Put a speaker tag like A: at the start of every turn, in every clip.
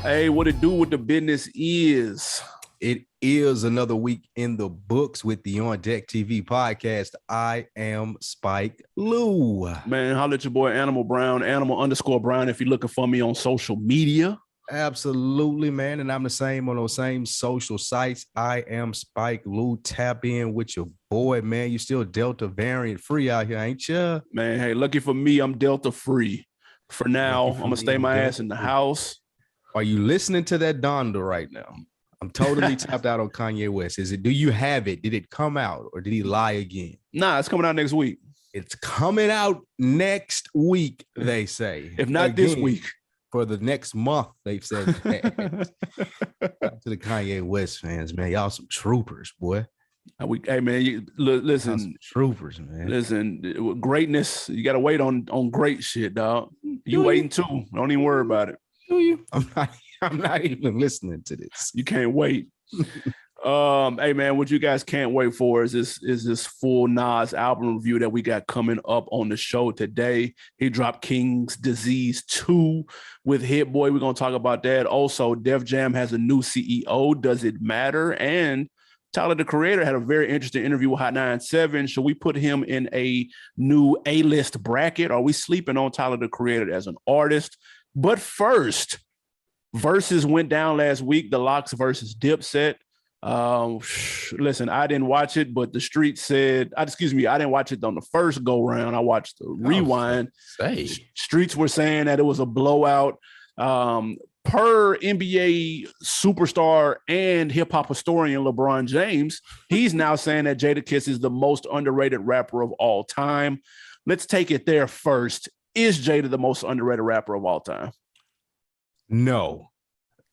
A: Hey, what it do with the business is?
B: It is another week in the books with the OndeckTV podcast. I am Spike Lou.
A: Man, holla at your boy Animal Brown, Animal_Brown if you're looking for me on social media.
B: Absolutely, man. And I'm the same on those same social sites. I am Spike Lou. Tap in with your boy, man. You still Delta variant free out here, ain't you?
A: Man, hey, lucky for me, I'm Delta free. For now, I'm going to stay my ass in the house.
B: Are you listening to that Donda right now? I'm totally tapped out on Kanye West. Do you have it? Did it come out or did he lie again?
A: Nah, it's coming out next week.
B: It's coming out next week, they say.
A: If not again, this week.
B: For the next month, they've said. To the Kanye West fans, man. Y'all some troopers, boy.
A: Hey, man, listen.
B: Troopers, man.
A: Listen, greatness, you got to wait on great shit, dog. You waiting too. Don't even worry about it.
B: Do you? I'm not even listening to this.
A: You can't wait. Hey man, what you guys can't wait for is this full Nas album review that we got coming up on the show today. He dropped King's Disease 2 with Hit Boy. We're gonna talk about that. Also, Def Jam has a new CEO. Does it matter? And Tyler, the Creator, had a very interesting interview with Hot 97. Should we put him in a new A-list bracket? Are we sleeping on Tyler, the Creator, as an artist? But first, Versus went down last week, the Lox Verzuz Dipset. Listen, I didn't watch it, but the street said, I didn't watch it on the first go round. I watched the rewind. Streets were saying that it was a blowout. Per NBA superstar and hip hop historian LeBron James, he's now saying that Jadakiss is the most underrated rapper of all time. Let's take it there first. Is Jada the most underrated rapper of all time?
B: No.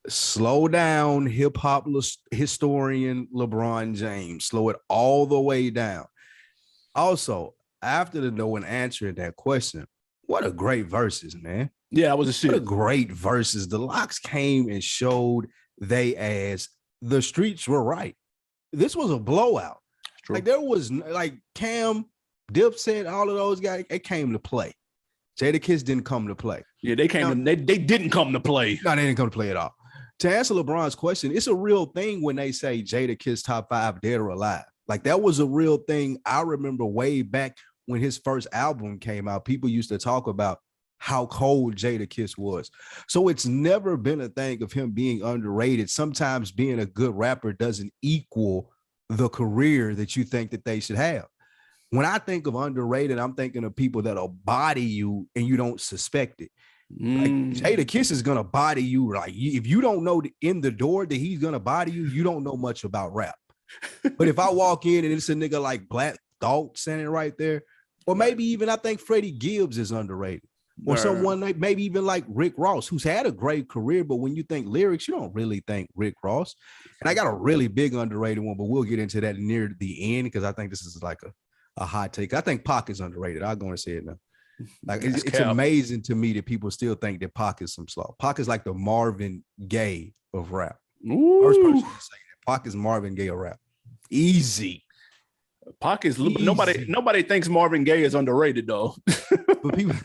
B: Slow down, hip-hop historian LeBron James. Slow it all the way down. Also, after the no one answering that question, what a great verses, man.
A: Yeah, it was a shit.
B: What a great verses. The Lox came and showed they as the streets were right. This was a blowout. True. Like there was like Cam, Dipset, all of those guys, it came to play. Jadakiss didn't come to play.
A: Yeah, they didn't come to play.
B: No, they didn't come to play at all. To answer LeBron's question, it's a real thing when they say Jadakiss top 5 dead or alive. Like that was a real thing. I remember way back when his first album came out, people used to talk about how cold Jadakiss was. So it's never been a thing of him being underrated. Sometimes being a good rapper doesn't equal the career that you think that they should have. When I think of underrated, I'm thinking of people that'll body you and you don't suspect it. Like Jadakiss is gonna body you. Like if you don't know in the door that he's gonna body you, you don't know much about rap. But if I walk in and it's a nigga like Black Thought standing right there, or maybe even I think Freddie Gibbs is underrated, or someone like maybe even like Rick Ross, who's had a great career, but when you think lyrics, you don't really think Rick Ross. And I got a really big underrated one, but we'll get into that near the end because I think this is like a hot take. I think Pac is underrated. I'm going to say it now. Like it's amazing to me that people still think that Pac is some slow. Pac is like the Marvin Gaye of rap. First person to say that. Pac is Marvin Gaye of rap. Easy.
A: Pac is easy. Nobody thinks Marvin Gaye is underrated though.
B: But people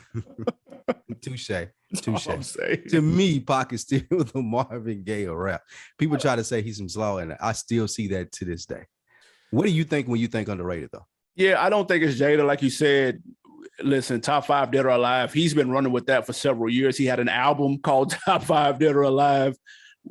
B: touche. To me, Pac is still the Marvin Gaye of rap. People try to say he's some slow, and I still see that to this day. What do you think when you think underrated though?
A: Yeah, I don't think it's Jada. Like you said, listen, top 5 dead or alive. He's been running with that for several years. He had an album called Top 5 Dead or Alive.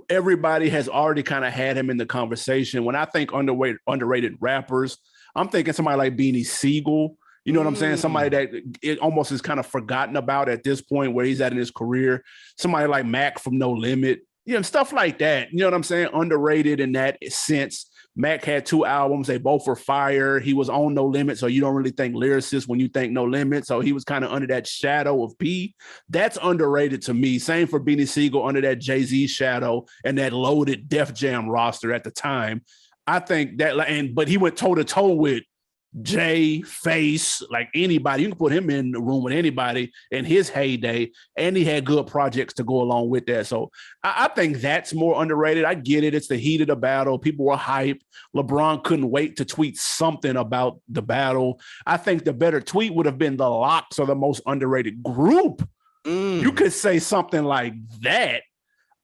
A: Everybody has already kind of had him in the conversation. When I think underrated rappers, I'm thinking somebody like Beanie Siegel. You know what I'm saying? Somebody that it almost is kind of forgotten about at this point where he's at in his career. Somebody like Mac from No Limit. You know, stuff like that. You know what I'm saying? Underrated in that sense. Mac had 2 albums. They both were fire. He was on No Limit, so you don't really think lyricist when you think No Limit. So he was kind of under that shadow of P. That's underrated to me. Same for Beanie Siegel under that Jay-Z shadow and that loaded Def Jam roster at the time. I think that, but he went toe-to-toe with Jay, Face, like anybody. You can put him in the room with anybody in his heyday, and he had good projects to go along with that. So I think that's more underrated. I get it. It's the heat of the battle. People were hyped. LeBron couldn't wait to tweet something about the battle. I think the better tweet would have been the Lox are the most underrated group. You could say something like that.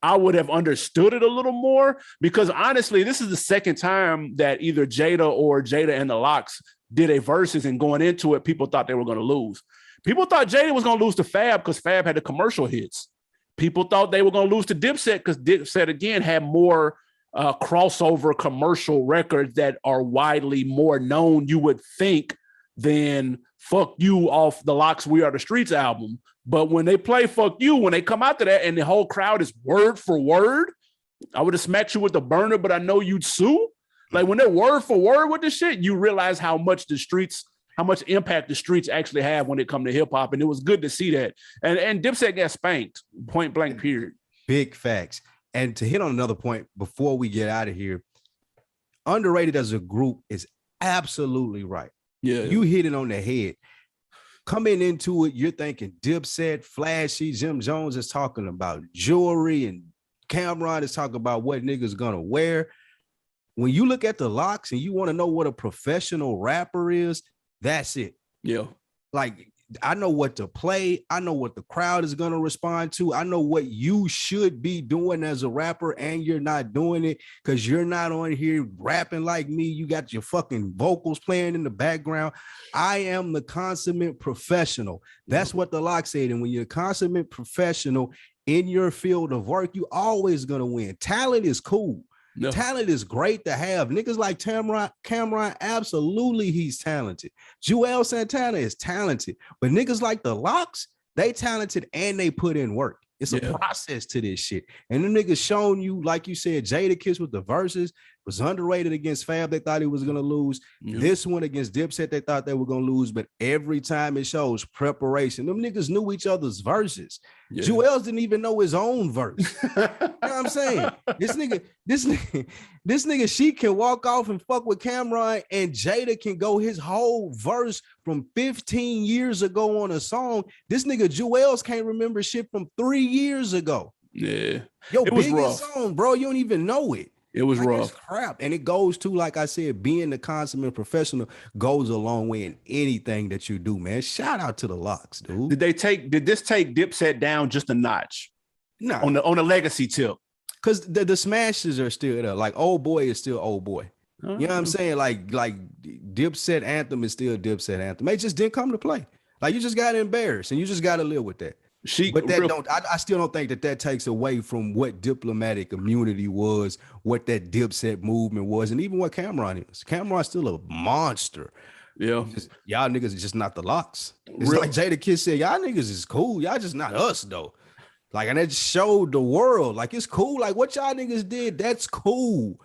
A: I would have understood it a little more, because honestly, this is the second time that either Jada and the Lox did a versus, and going into it, people thought they were going to lose. People thought Jada was going to lose to Fab because Fab had the commercial hits. People thought they were going to lose to Dipset because Dipset, again, had more crossover commercial records that are widely more known, you would think, than Fuck You off the Lox We Are the Streets album. But when they play Fuck You, when they come out to that and the whole crowd is word for word, I would have smacked you with the burner, but I know you'd sue. Like when they're word for word with the shit, you realize how much impact the streets actually have when it comes to hip hop. And it was good to see that. And Dipset got spanked, point blank, period.
B: Big facts. And to hit on another point before we get out of here, underrated as a group is absolutely right.
A: Yeah.
B: You hit it on the head. Coming into it, you're thinking Dipset, Flashy, Jim Jones is talking about jewelry, and Cameron is talking about what niggas gonna wear. When you look at the Lox and you want to know what a professional rapper is, that's it.
A: Yeah.
B: Like, I know what to play. I know what the crowd is going to respond to. I know what you should be doing as a rapper, and you're not doing it because you're not on here rapping like me. You got your fucking vocals playing in the background. I am the consummate professional. That's what the Lox said. And when you're a consummate professional in your field of work, you always going to win. Talent is cool. No. Talent is great to have. Niggas like Cameron, absolutely, he's talented. Joel Santana is talented. But niggas like the Lox, they talented and they put in work. It's a process to this shit. And the niggas showing you, like you said, Jadakiss with the verses was underrated against Fab. They thought he was going to lose. This one against Dipset, they thought they were going to lose. But every time it shows preparation. Them niggas knew each other's verses. Joel's didn't even know his own verse. You know what I'm saying? This nigga, she can walk off and fuck with Cameron, and Jada can go his whole verse from 15 years ago on a song. This nigga Joel's can't remember shit from 3 years ago.
A: Yeah.
B: Yo, it was biggest rough song, bro. You don't even know it.
A: It was rough.
B: Crap. And it goes to, like I said, being the consummate professional goes a long way in anything that you do, man. Shout out to the Lox, dude.
A: Did this take Dipset down just a notch? No. On the legacy tip.
B: Because the smashes are still there. Like Old Boy is still Old Boy. You know what I'm saying? Like Dipset Anthem is still Dipset Anthem. They just didn't come to play. Like, you just got embarrassed, and you just got to live with that. I still don't think that takes away from what diplomatic immunity was, what that Dipset movement was, and even what Cameron is. Cameron's still a monster.
A: Yeah.
B: Y'all niggas is just not the Lox. It's like Jadakiss said, y'all niggas is cool. Y'all just not us, though. Like, and that showed the world, like, it's cool. Like, what y'all niggas did, that's cool.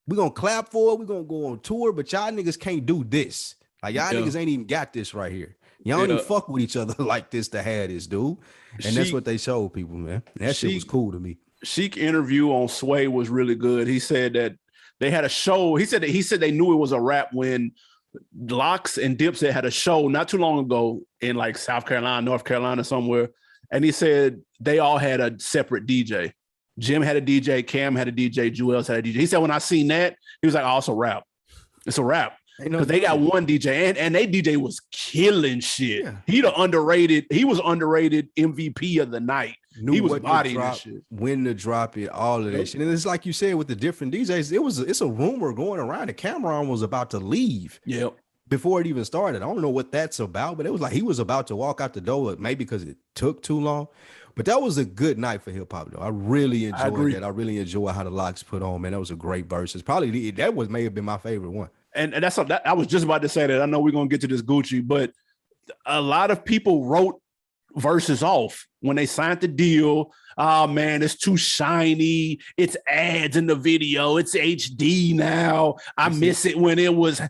B: We're going to clap for it. We're going to go on tour, but y'all niggas can't do this. Like, y'all niggas ain't even got this right here. Y'all don't even fuck with each other like this to have this, dude. And that's what they showed people, man. And that shit was cool to me.
A: Sheik interview on Sway was really good. He said that they had a show. He said they knew it was a rap when Lox and Dipset had a show not too long ago in like South Carolina, North Carolina, somewhere. And he said they all had a separate DJ. Jim had a DJ, Cam had a DJ, Joel's had a DJ. He said when I seen that, he was like, oh, it's a rap. It's a rap. Because they got one DJ and they DJ was killing shit. Yeah. He was underrated MVP of the night. He was bodying that shit.
B: When to drop it, all of that shit. And it's like you said with the different DJs, it's a rumor going around that Cameron was about to leave.
A: Yep.
B: Before it even started. I don't know what that's about, but it was like he was about to walk out the door, maybe because it took too long. But that was a good night for hip hop, though. I really enjoyed that. I really enjoyed how the Lox put on, man. That was a great versus. Probably may have been my favorite one.
A: And that's I was just about to say that. I know we're gonna get to this Gucci, but a lot of people wrote verses off when they signed the deal. Oh man, it's too shiny. It's ads in the video. It's HD now. I miss it when it was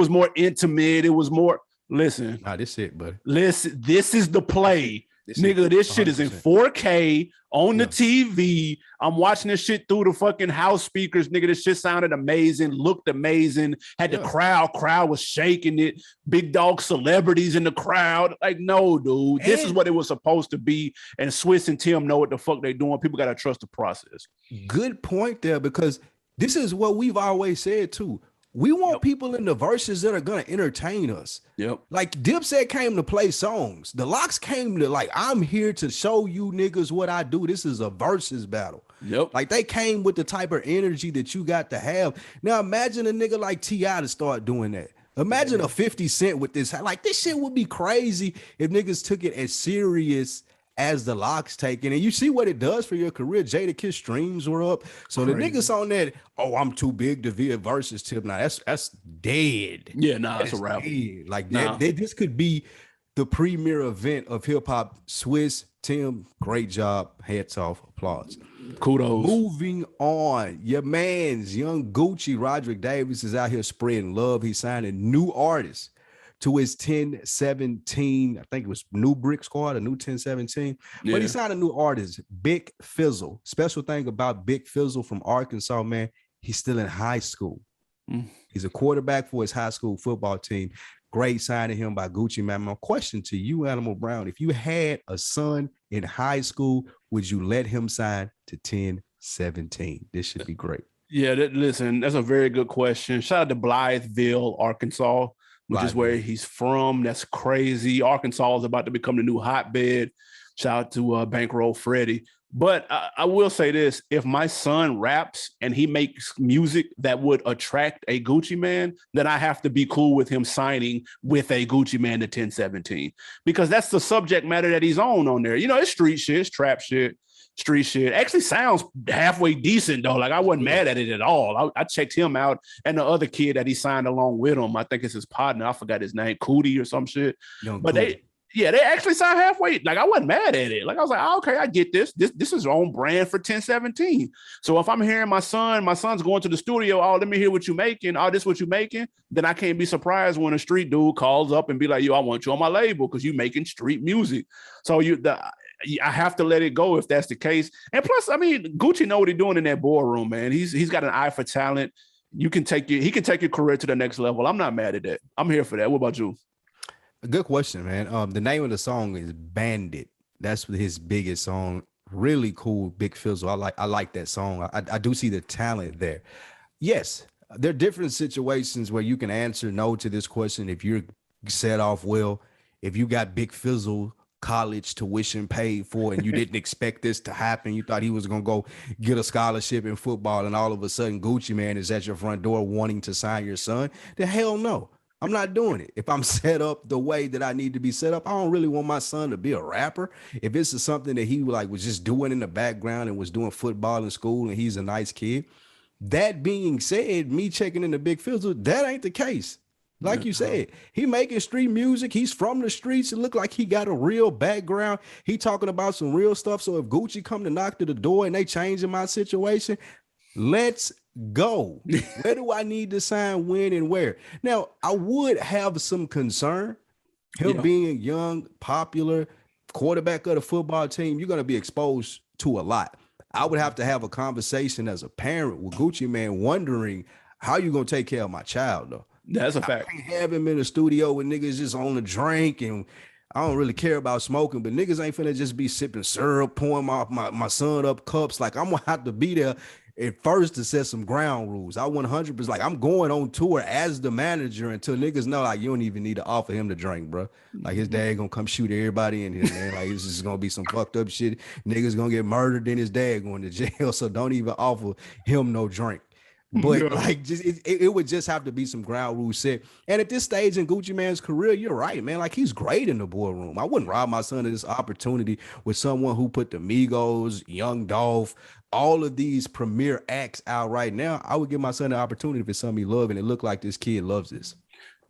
A: more intimate. It was more. Listen,
B: this it, buddy.
A: Listen, this is the play. This shit is in 4K on the TV. I'm watching this shit through the fucking house speakers. Nigga, this shit sounded amazing, looked amazing. Had the crowd was shaking it. Big dog celebrities in the crowd. Like, no, dude, this is what it was supposed to be. And Swiss and Tim know what the fuck they doing. People gotta trust the process.
B: Good point there, because this is what we've always said too. We want people in the verses that are gonna entertain us.
A: Yep.
B: Like Dipset came to play songs. The Lox came to like, I'm here to show you niggas what I do. This is a versus battle.
A: Yep.
B: Like they came with the type of energy that you got to have. Now imagine a nigga like T.I. to start doing that. Imagine a 50 Cent with this. Like this shit would be crazy if niggas took it as serious as the Lox taking, and you see what it does for your career. Jadakiss streams were up, so the niggas on that, oh, I'm too big to be a versus tip. Now that's dead.
A: Yeah, nah, that's a wrap.
B: Like this could be the premier event of hip hop. Swiss, Tim, great job. Hats off, applause.
A: Kudos.
B: Moving on, your man's Young Gucci, Roderick Davis is out here spreading love. He's signing new artists to his 1017, I think it was New Brick Squad, a new 1017. Yeah. But he signed a new artist, Big Fizzle. Special thing about Big Fizzle from Arkansas, man, he's still in high school. He's a quarterback for his high school football team. Great signing him by Gucci, man. My question to you, Animal Brown, if you had a son in high school, would you let him sign to 1017? This should be great.
A: Yeah, listen, that's a very good question. Shout out to Blytheville, Arkansas, which is where he's from. That's crazy. Arkansas is about to become the new hotbed. Shout out to Bankroll Freddie. But I will say this, if my son raps and he makes music that would attract a Gucci man, then I have to be cool with him signing with a Gucci man to 1017, because that's the subject matter that he's on there. You know, it's street shit, it's trap shit, street shit. Actually sounds halfway decent though. Like I wasn't mad at it at all. I checked him out and the other kid that he signed along with him. I think it's his partner. I forgot his name, Cootie or some shit. But they actually signed halfway. Like I wasn't mad at it. Like I was like, oh, okay, I get this. This is on brand for 1017. So if I'm hearing my son's going to the studio, oh, let me hear what you making. Oh, this what you making. Then I can't be surprised when a street dude calls up and be like, yo, I want you on my label because you making street music. So I have to let it go if that's the case. And plus, I mean, Gucci know what he's doing in that boardroom, man. He's got an eye for talent. He can take your career to the next level. I'm not mad at that. I'm here for that. What about you?
B: A good question, man. The name of the song is Bandit. That's his biggest song. Really cool, Big Fizzle. I like that song. I do see the talent there. Yes, there are different situations where you can answer no to this question if you're set off well. If you got Big Fizzle college tuition paid for and you didn't expect this to happen, you thought he was going to go get a scholarship in football, and all of a sudden Gucci man is at your front door wanting to sign your son, then hell no. I'm not doing it. If I'm set up the way that I need to be set up, I don't really want my son to be a rapper. If this is something that he was just doing in the background and was doing football in school and he's a nice kid. That being said, me checking in the Big Fizzle, that ain't the case. Like you said, he making street music. He's from the streets. It looked like he got a real background. He talking about some real stuff. So if Gucci come to knock to the door and they changing my situation, let's go. Where do I need to sign, when, and where? Now, I would have some concern. Him being young, popular, quarterback of the football team, you're going to be exposed to a lot. I would have to have a conversation as a parent with Gucci man, wondering how you going to take care of my child, though.
A: That's a fact.
B: I can't have him in the studio with niggas just on the drink, and I don't really care about smoking, but niggas ain't finna just be sipping syrup, pouring my son up cups. Like, I'm going to have to be there at first to set some ground rules. I 100%, like, I'm going on tour as the manager until niggas know, like, you don't even need to offer him the drink, bro. Like, his dad gonna come shoot everybody in here, man. Like, it's just gonna be some fucked up shit. Niggas gonna get murdered, then his dad going to jail. So don't even offer him no drink. But like, just it would just have to be some ground rules set. And at this stage in Gucci man's career, you're right, man. Like, he's great in the boardroom. I wouldn't rob my son of this opportunity with someone who put the Migos, Young Dolph, all of these premier acts out right now. I would give my son the opportunity if it's something he loves, and it looked like this kid loves this.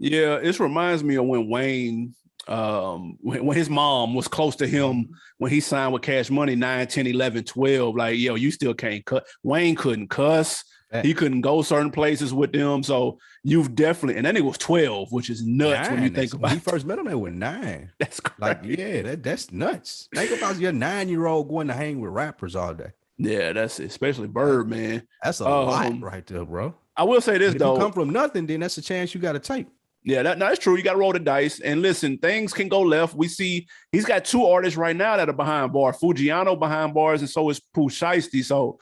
A: Yeah, this reminds me of when Wayne, when his mom was close to him when he signed with Cash Money 9, 10, 11, 12. Like, yo, you still can't cut. Wayne couldn't cuss. He couldn't go certain places with them. So you've definitely, and then it was 12, which is nuts when you think about it.
B: When he first met him, they were 9.
A: That's crazy.
B: Like, yeah, that's nuts. Think about your 9-year-old going to hang with rappers all day.
A: Yeah, that's especially Bird, man.
B: That's a lot right there, bro.
A: I will say this, though.
B: If you come from nothing, then that's a chance you got to take.
A: Yeah, that's true. You got to roll the dice. And listen, things can go left. We see he's got 2 artists right now that are behind bars. Fujiano behind bars, and so is Pooh Shiesty. So,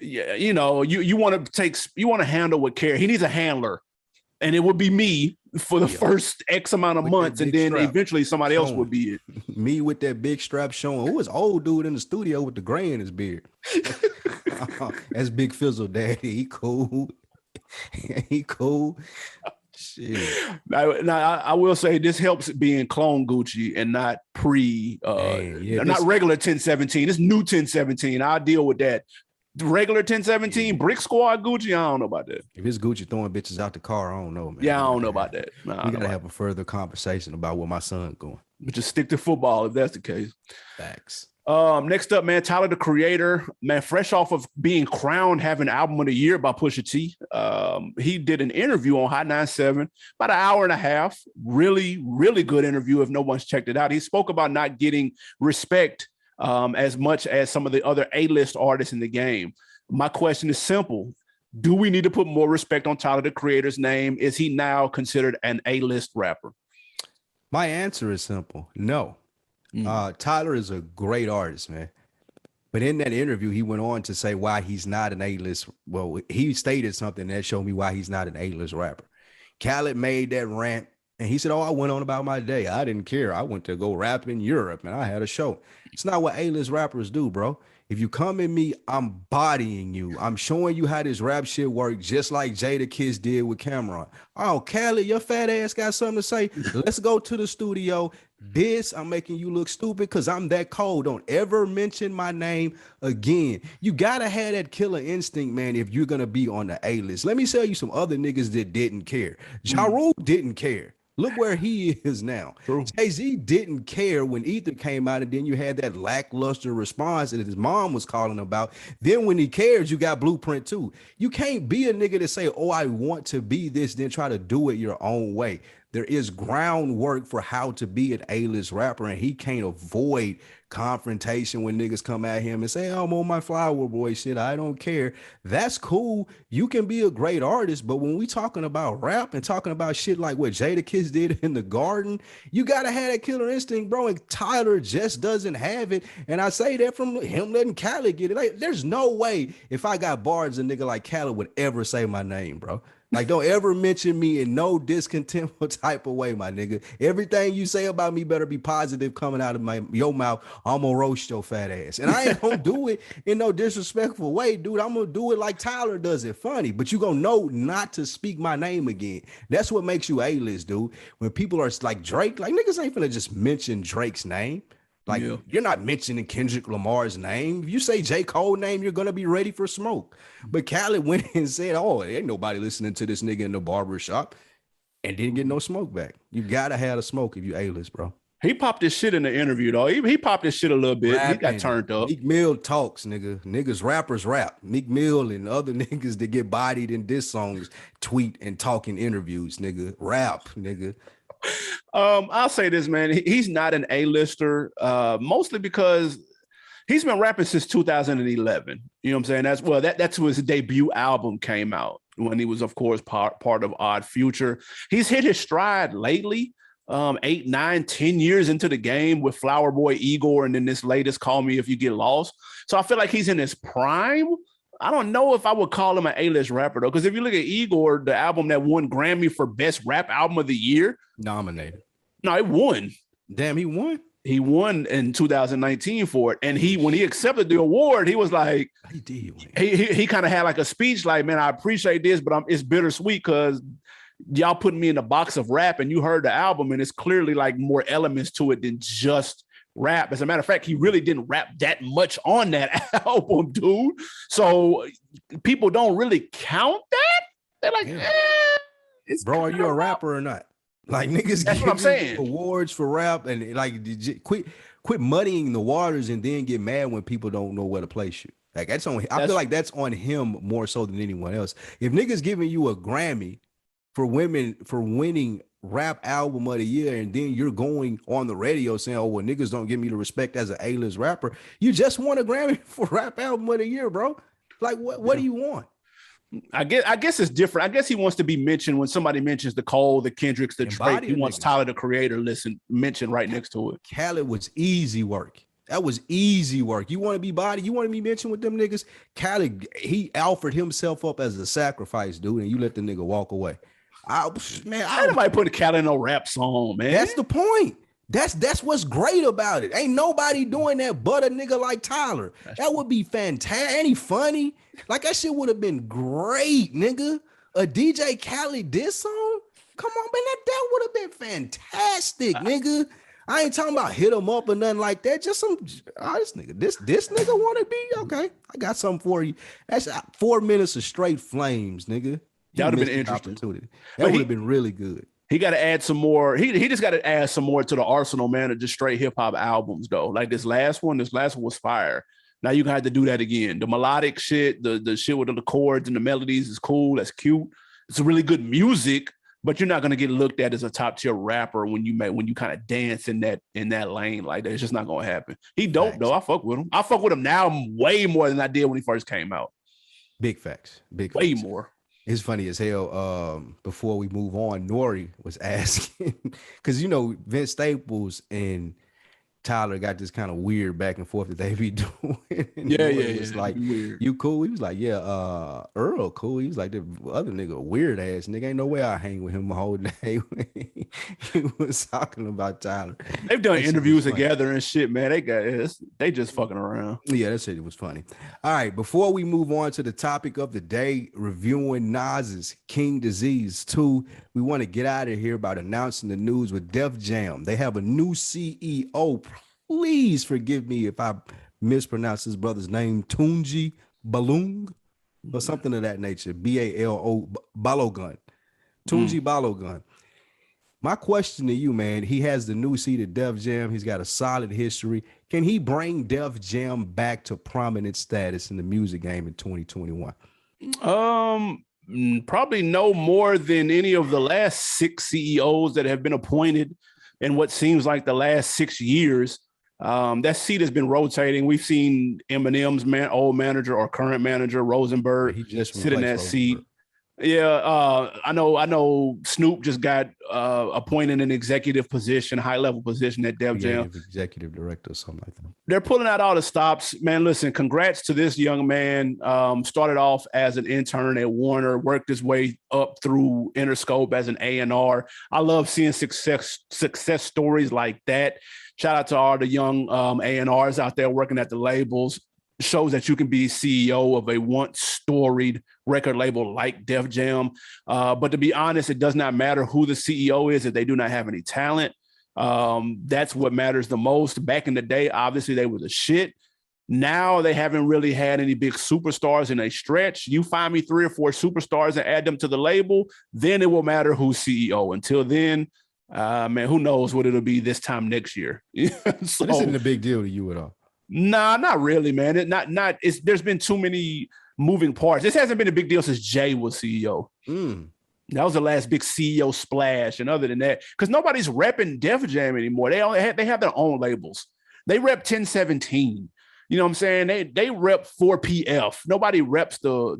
A: yeah, you know, you want to handle with care. He needs a handler and it would be me for the first X amount of months, and then eventually somebody else would be it.
B: Me with that big strap showing. Who was old dude in the studio with the gray in his beard? That's Big Fizzle Daddy. He cool. He cool. Shit.
A: Now, I will say this helps being clone Gucci and not not regular 1017. It's new 1017. I'll deal with that. The regular 1017 Brick Squad Gucci, I don't know about that.
B: If it's Gucci throwing bitches out the car, I don't know, man.
A: Yeah, I don't know about that.
B: We gotta have a further conversation about where my son's going.
A: But just stick to football if that's the case.
B: Facts.
A: Next up, man, Tyler the Creator, man, fresh off of being crowned having album of the year by Pusha T. He did an interview on Hot 97, about an hour and a half. Really, really good interview if no one's checked it out. He spoke about not getting respect as much as some of the other A-list artists in the game. My question is simple. Do we need to put more respect on Tyler the Creator's name? Is he now considered an A-list rapper?
B: My answer is simple. No. Tyler is a great artist, man. But in that interview, he went on to say why he's not an A-list. Well, he stated something that showed me why he's not an A-list rapper. Khaled made that rant, and he said, I went on about my day. I didn't care. I went to go rap in Europe, and I had a show. It's not what A-list rappers do, bro. If you come at me, I'm bodying you. I'm showing you how this rap shit works, just like Jadakiss did with Cameron. Oh, Khaled, your fat ass got something to say. Let's go to the studio. I'm making you look stupid because I'm that cold. Don't ever mention my name again. You got to have that killer instinct, man, if you're going to be on the A-list. Let me tell you some other niggas that didn't care. Ja Rule didn't care. Look where he is now. True. Jay-Z didn't care when Ether came out, and then you had that lackluster response that his mom was calling about. Then when he cares, you got Blueprint too. You can't be a nigga to say, I want to be this, then try to do it your own way. There is groundwork for how to be an A-list rapper, and he can't avoid confrontation when niggas come at him and say, I'm on my flower boy shit. I don't care. That's cool. You can be a great artist, but when we talking about rap and talking about shit like what Jadakiss did in the Garden, you got to have that killer instinct, bro, and Tyler just doesn't have it. And I say that from him letting Khaled get it. Like, there's no way if I got bars, a nigga like Khaled would ever say my name, bro. Like, don't ever mention me in no discontentful type of way, my nigga. Everything you say about me better be positive coming out of your mouth. I'm gonna roast your fat ass. And I ain't gonna do it in no disrespectful way, dude. I'm gonna do it like Tyler does it funny, but you gonna know not to speak my name again. That's what makes you A-list, dude. When people are like Drake, like niggas ain't finna just mention Drake's name. Like, you're not mentioning Kendrick Lamar's name. If you say J. Cole's name, you're going to be ready for smoke. But Khaled went and said, ain't nobody listening to this nigga in the barber shop, and didn't get no smoke back. You got to have a smoke if you A-list, bro.
A: He popped his shit in the interview, though. He popped his shit a little bit. Rapping. He got turned up.
B: Meek Mill talks, nigga. Niggas, rappers rap. Meek Mill and other niggas that get bodied in diss songs tweet and talk in interviews, nigga. Rap, nigga.
A: I'll say this, man. He's not an A-lister, mostly because he's been rapping since 2011. You know what I'm saying? That's when his debut album came out, when he was, of course, part of Odd Future. He's hit his stride lately, 8, 9, 10 years into the game with Flower Boy Igor, and then this latest Call Me If You Get Lost. So I feel like he's in his prime. I don't know if I would call him an A-list rapper, though, because if you look at Igor, the album that won Grammy for Best Rap Album of the Year.
B: Nominated.
A: No, it won.
B: Damn, he won?
A: He won in 2019 for it. And when he accepted the award, he was like,
B: he did win.
A: He kind of had like a speech like, man, I appreciate this, but it's bittersweet because y'all putting me in the box of rap, and you heard the album, and it's clearly like more elements to it than just rap. As a matter of fact, he really didn't rap that much on that album, dude. So people don't really count that. They're like,
B: bro, are you a rapper or not? Like, niggas
A: that's what I'm saying.
B: Awards for rap, and like quit muddying the waters and then get mad when people don't know where to place you. Like, I feel like that's on him more so than anyone else. If niggas giving you a Grammy for winning rap album of the year, and then you're going on the radio saying, well, niggas don't give me the respect as an A-list rapper. You just won a Grammy for rap album of the year, bro. Like, what do you want?
A: I guess it's different. I guess he wants to be mentioned when somebody mentions the Cole, the Kendricks, the Drake. He wants Tyler the Creator mentioned right next to it.
B: Khaled was easy work. That was easy work. You want to be body? You want to be mentioned with them niggas? Khaled, he offered himself up as a sacrifice, dude, and you let the nigga walk away. Man,
A: Ain't nobody put Cali in no rap song, man.
B: That's the point. That's what's great about it. Ain't nobody doing that but a nigga like Tyler. That would be fantastic. Ain't he funny? Like that shit would have been great, nigga. A DJ Khaled diss song? Come on, man. That would have been fantastic, nigga. I ain't talking about hit him up or nothing like that. Just some this nigga. This nigga want to be okay. I got something for you. That's 4 minutes of straight flames, nigga.
A: That would have been interesting.
B: That would have been really good.
A: He got to add some more. He just got to add some more to the arsenal, man, of just straight hip hop albums, though. Like this last one was fire. Now you gonna have to do that again. The melodic shit, the shit with the chords and the melodies is cool. That's cute. It's really good music, but you're not gonna get looked at as a top tier rapper when you kind of dance in that lane like that. It's just not gonna happen. He dope though. I fuck with him. I fuck with him now way more than I did when he first came out.
B: Big facts.
A: Way more.
B: It's funny as hell. Before we move on, Nori was asking because Vince Staples and Tyler got this kind of weird back and forth that they be doing. It's like, weird. You cool? He was like, yeah, Earl cool. He was like, the other nigga, weird ass nigga. Ain't no way I hang with him the whole day. He was talking about Tyler.
A: They've done interviews together and shit, man. They just fucking around.
B: Yeah, that shit was funny. All right, before we move on to the topic of the day, reviewing Nas's King Disease 2, we want to get out of here about announcing the news with Def Jam. They have a new CEO. Please forgive me if I mispronounce his brother's name, Tunji Balung or something of that nature. Balo Balogun. Tunji Balogun. My question to you, man, he has the new seat at Def Jam. He's got a solid history. Can he bring Def Jam back to prominent status in the music game in 2021?
A: Probably no more than any of the last 6 CEOs that have been appointed in what seems like the last 6 years. That seat has been rotating. We've seen Eminem's old manager or current manager, Rosenberg,
B: he just
A: sit in that
B: Rosenberg.
A: seat. Yeah, I know Snoop just got appointed an executive position, high level position at Def Jam.
B: Executive director or something like that.
A: They're pulling out all the stops. Man, listen, congrats to this young man. Started off as an intern at Warner, worked his way up through Interscope as an A&R. I love seeing success stories like that. Shout out to all the young A&Rs out there working at the labels. Shows that you can be CEO of a once storied record label like Def Jam. But to be honest, it does not matter who the CEO is if they do not have any talent. That's what matters the most. Back in the day, obviously they were the shit. Now they haven't really had any big superstars in a stretch. You find me 3 or 4 superstars and add them to the label, then it will matter who's CEO. Until then, man, who knows what it'll be this time next year.
B: So this isn't a big deal to you at all.
A: Nah, not really, man. There's been too many moving parts. This hasn't been a big deal since Jay was CEO. That was the last big CEO splash. And other than that, because nobody's repping Def Jam anymore. They have their own labels. They rep 1017. You know what I'm saying? They rep 4PF. Nobody reps the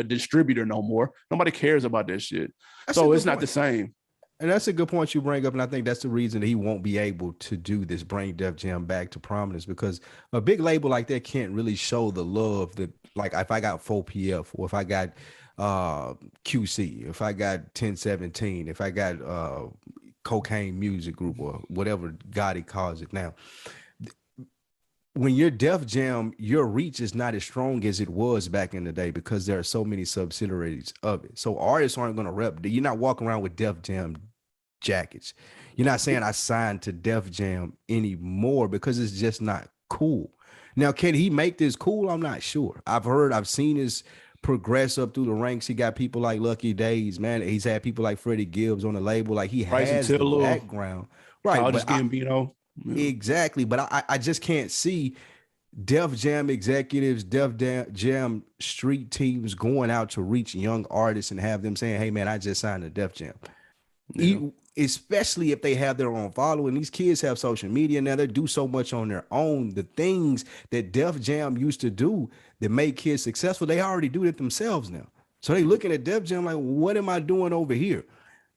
A: distributor no more. Nobody cares about that shit. So it's not the same.
B: And that's a good point you bring up. And I think that's the reason that he won't be able to do this, bring Def Jam back to prominence, because a big label like that can't really show the love that, like, if I got 4PF or if I got QC, if I got 1017, if I got Cocaine Music Group or whatever God he calls it now. When you're Def Jam, your reach is not as strong as it was back in the day because there are so many subsidiaries of it. So artists aren't going to rep. You're not walking around with Def Jam jackets. You're not saying I signed to Def Jam anymore because it's just not cool. Now, can he make this cool? I'm not sure. I've seen his progress up through the ranks. He got people like Lucky Days, man. He's had people like Freddie Gibbs on the label. Like he has the background. Right.
A: Childish Gambino.
B: Exactly, but I just can't see Def Jam executives, Def Jam street teams going out to reach young artists and have them saying, hey man, I just signed to Def Jam. Yeah. Especially if they have their own following. These kids have social media now. They do so much on their own. The things that Def Jam used to do that made kids successful, they already do it themselves now. So they looking at Def Jam like, what am I doing over here?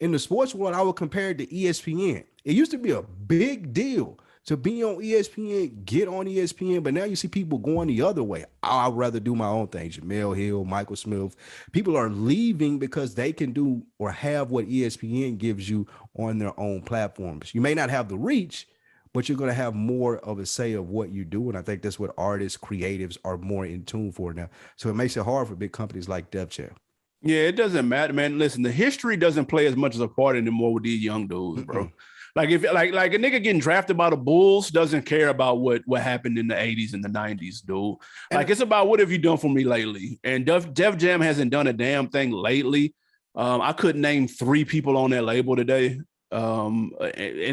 B: In the sports world, I would compare it to ESPN. It used to be a big deal to be on ESPN, get on ESPN. But now you see people going the other way. I'd rather do my own thing. Jamel Hill, Michael Smith. People are leaving because they can do or have what ESPN gives you on their own platforms. You may not have the reach, but you're going to have more of a say of what you do. And I think that's what artists, creatives are more in tune for now. So it makes it hard for big companies like Def Jam.
A: Yeah, it doesn't matter, man. Listen, the history doesn't play as much as a part anymore with these young dudes, bro. Like if like a nigga getting drafted by the Bulls doesn't care about what happened in the 80s and the 90s, dude. Like it's about what have you done for me lately? And Def Jam hasn't done a damn thing lately. I couldn't name 3 people on that label today. And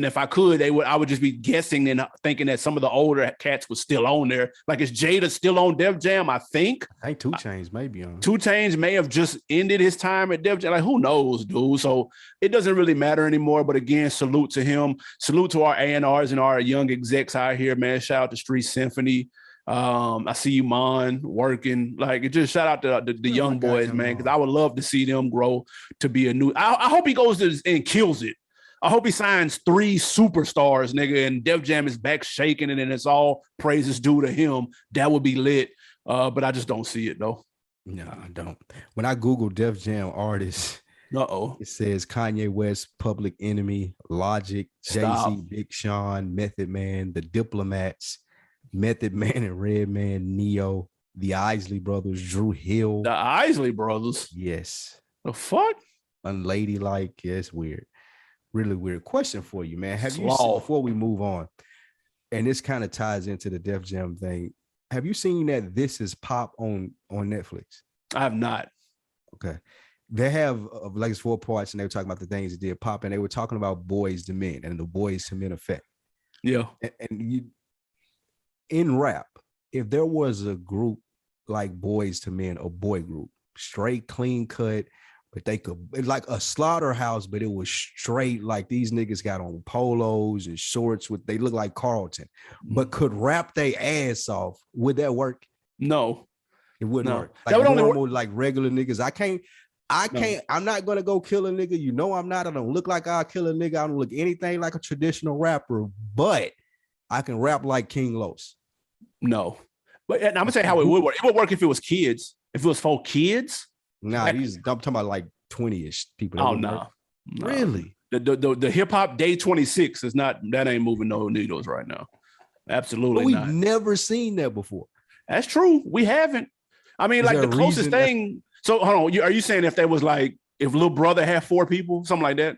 A: if I could, I would just be guessing and thinking that some of the older cats were still on there. Like is Jada still on Def Jam? I think
B: 2 Chainz may be on.
A: 2 Chainz may have just ended his time at Def Jam. Like who knows, dude? So it doesn't really matter anymore. But again, salute to him. Salute to our A&Rs and our young execs out here, man. Shout out to Street Symphony. I see you, Mon, working. Like, just shout out to the young boys, man, because I would love to see them grow to be a new. I hope he goes and kills it. I hope he signs 3 superstars, nigga, and Def Jam is back shaking it, and it's all praises due to him. That would be lit. But I just don't see it, though.
B: No, I don't. When I Google Def Jam artists, it says Kanye West, Public Enemy, Logic, Jay-Z, Big Sean, Method Man, The Diplomats, Method Man and Redman, Neo, the Isley Brothers, Drew Hill.
A: The Isley Brothers?
B: Yes.
A: The fuck?
B: Unladylike. Yeah, it's weird. Really weird. Question for you, man. Have you seen, before we move on, and this kind of ties into the Def Jam thing, have you seen that This Is Pop on Netflix?
A: I have not.
B: Okay. They have like it's 4 parts, and they were talking about the things that did pop, and they were talking about Boys to Men and the Boys to Men effect.
A: Yeah.
B: And you, in rap, if there was a group like Boys to Men, a boy group, straight, clean cut, but they could, like a slaughterhouse, but it was straight, like these niggas got on polos and shorts with, they look like Carlton, but could rap their ass off. Would that work?
A: No.
B: It wouldn't work. Like
A: that would
B: normal,
A: only work.
B: like regular niggas. I can't, I'm not gonna go kill a nigga. You know I'm not. I don't look like I'll kill a nigga. I don't look anything like a traditional rapper, but I can rap like King Los.
A: No. But I'm gonna say how it would work. It would work if it was kids. If it was for kids.
B: Nah, I'm talking about like 20-ish people.
A: Oh no.
B: Really?
A: The hip hop day 26 is not, that ain't moving no needles right now. Absolutely
B: but we've
A: not.
B: Never seen that before.
A: That's true. We haven't. I mean, like the closest thing. So hold on. Are you saying if there was like, if Lil Brother had 4 people, something like that?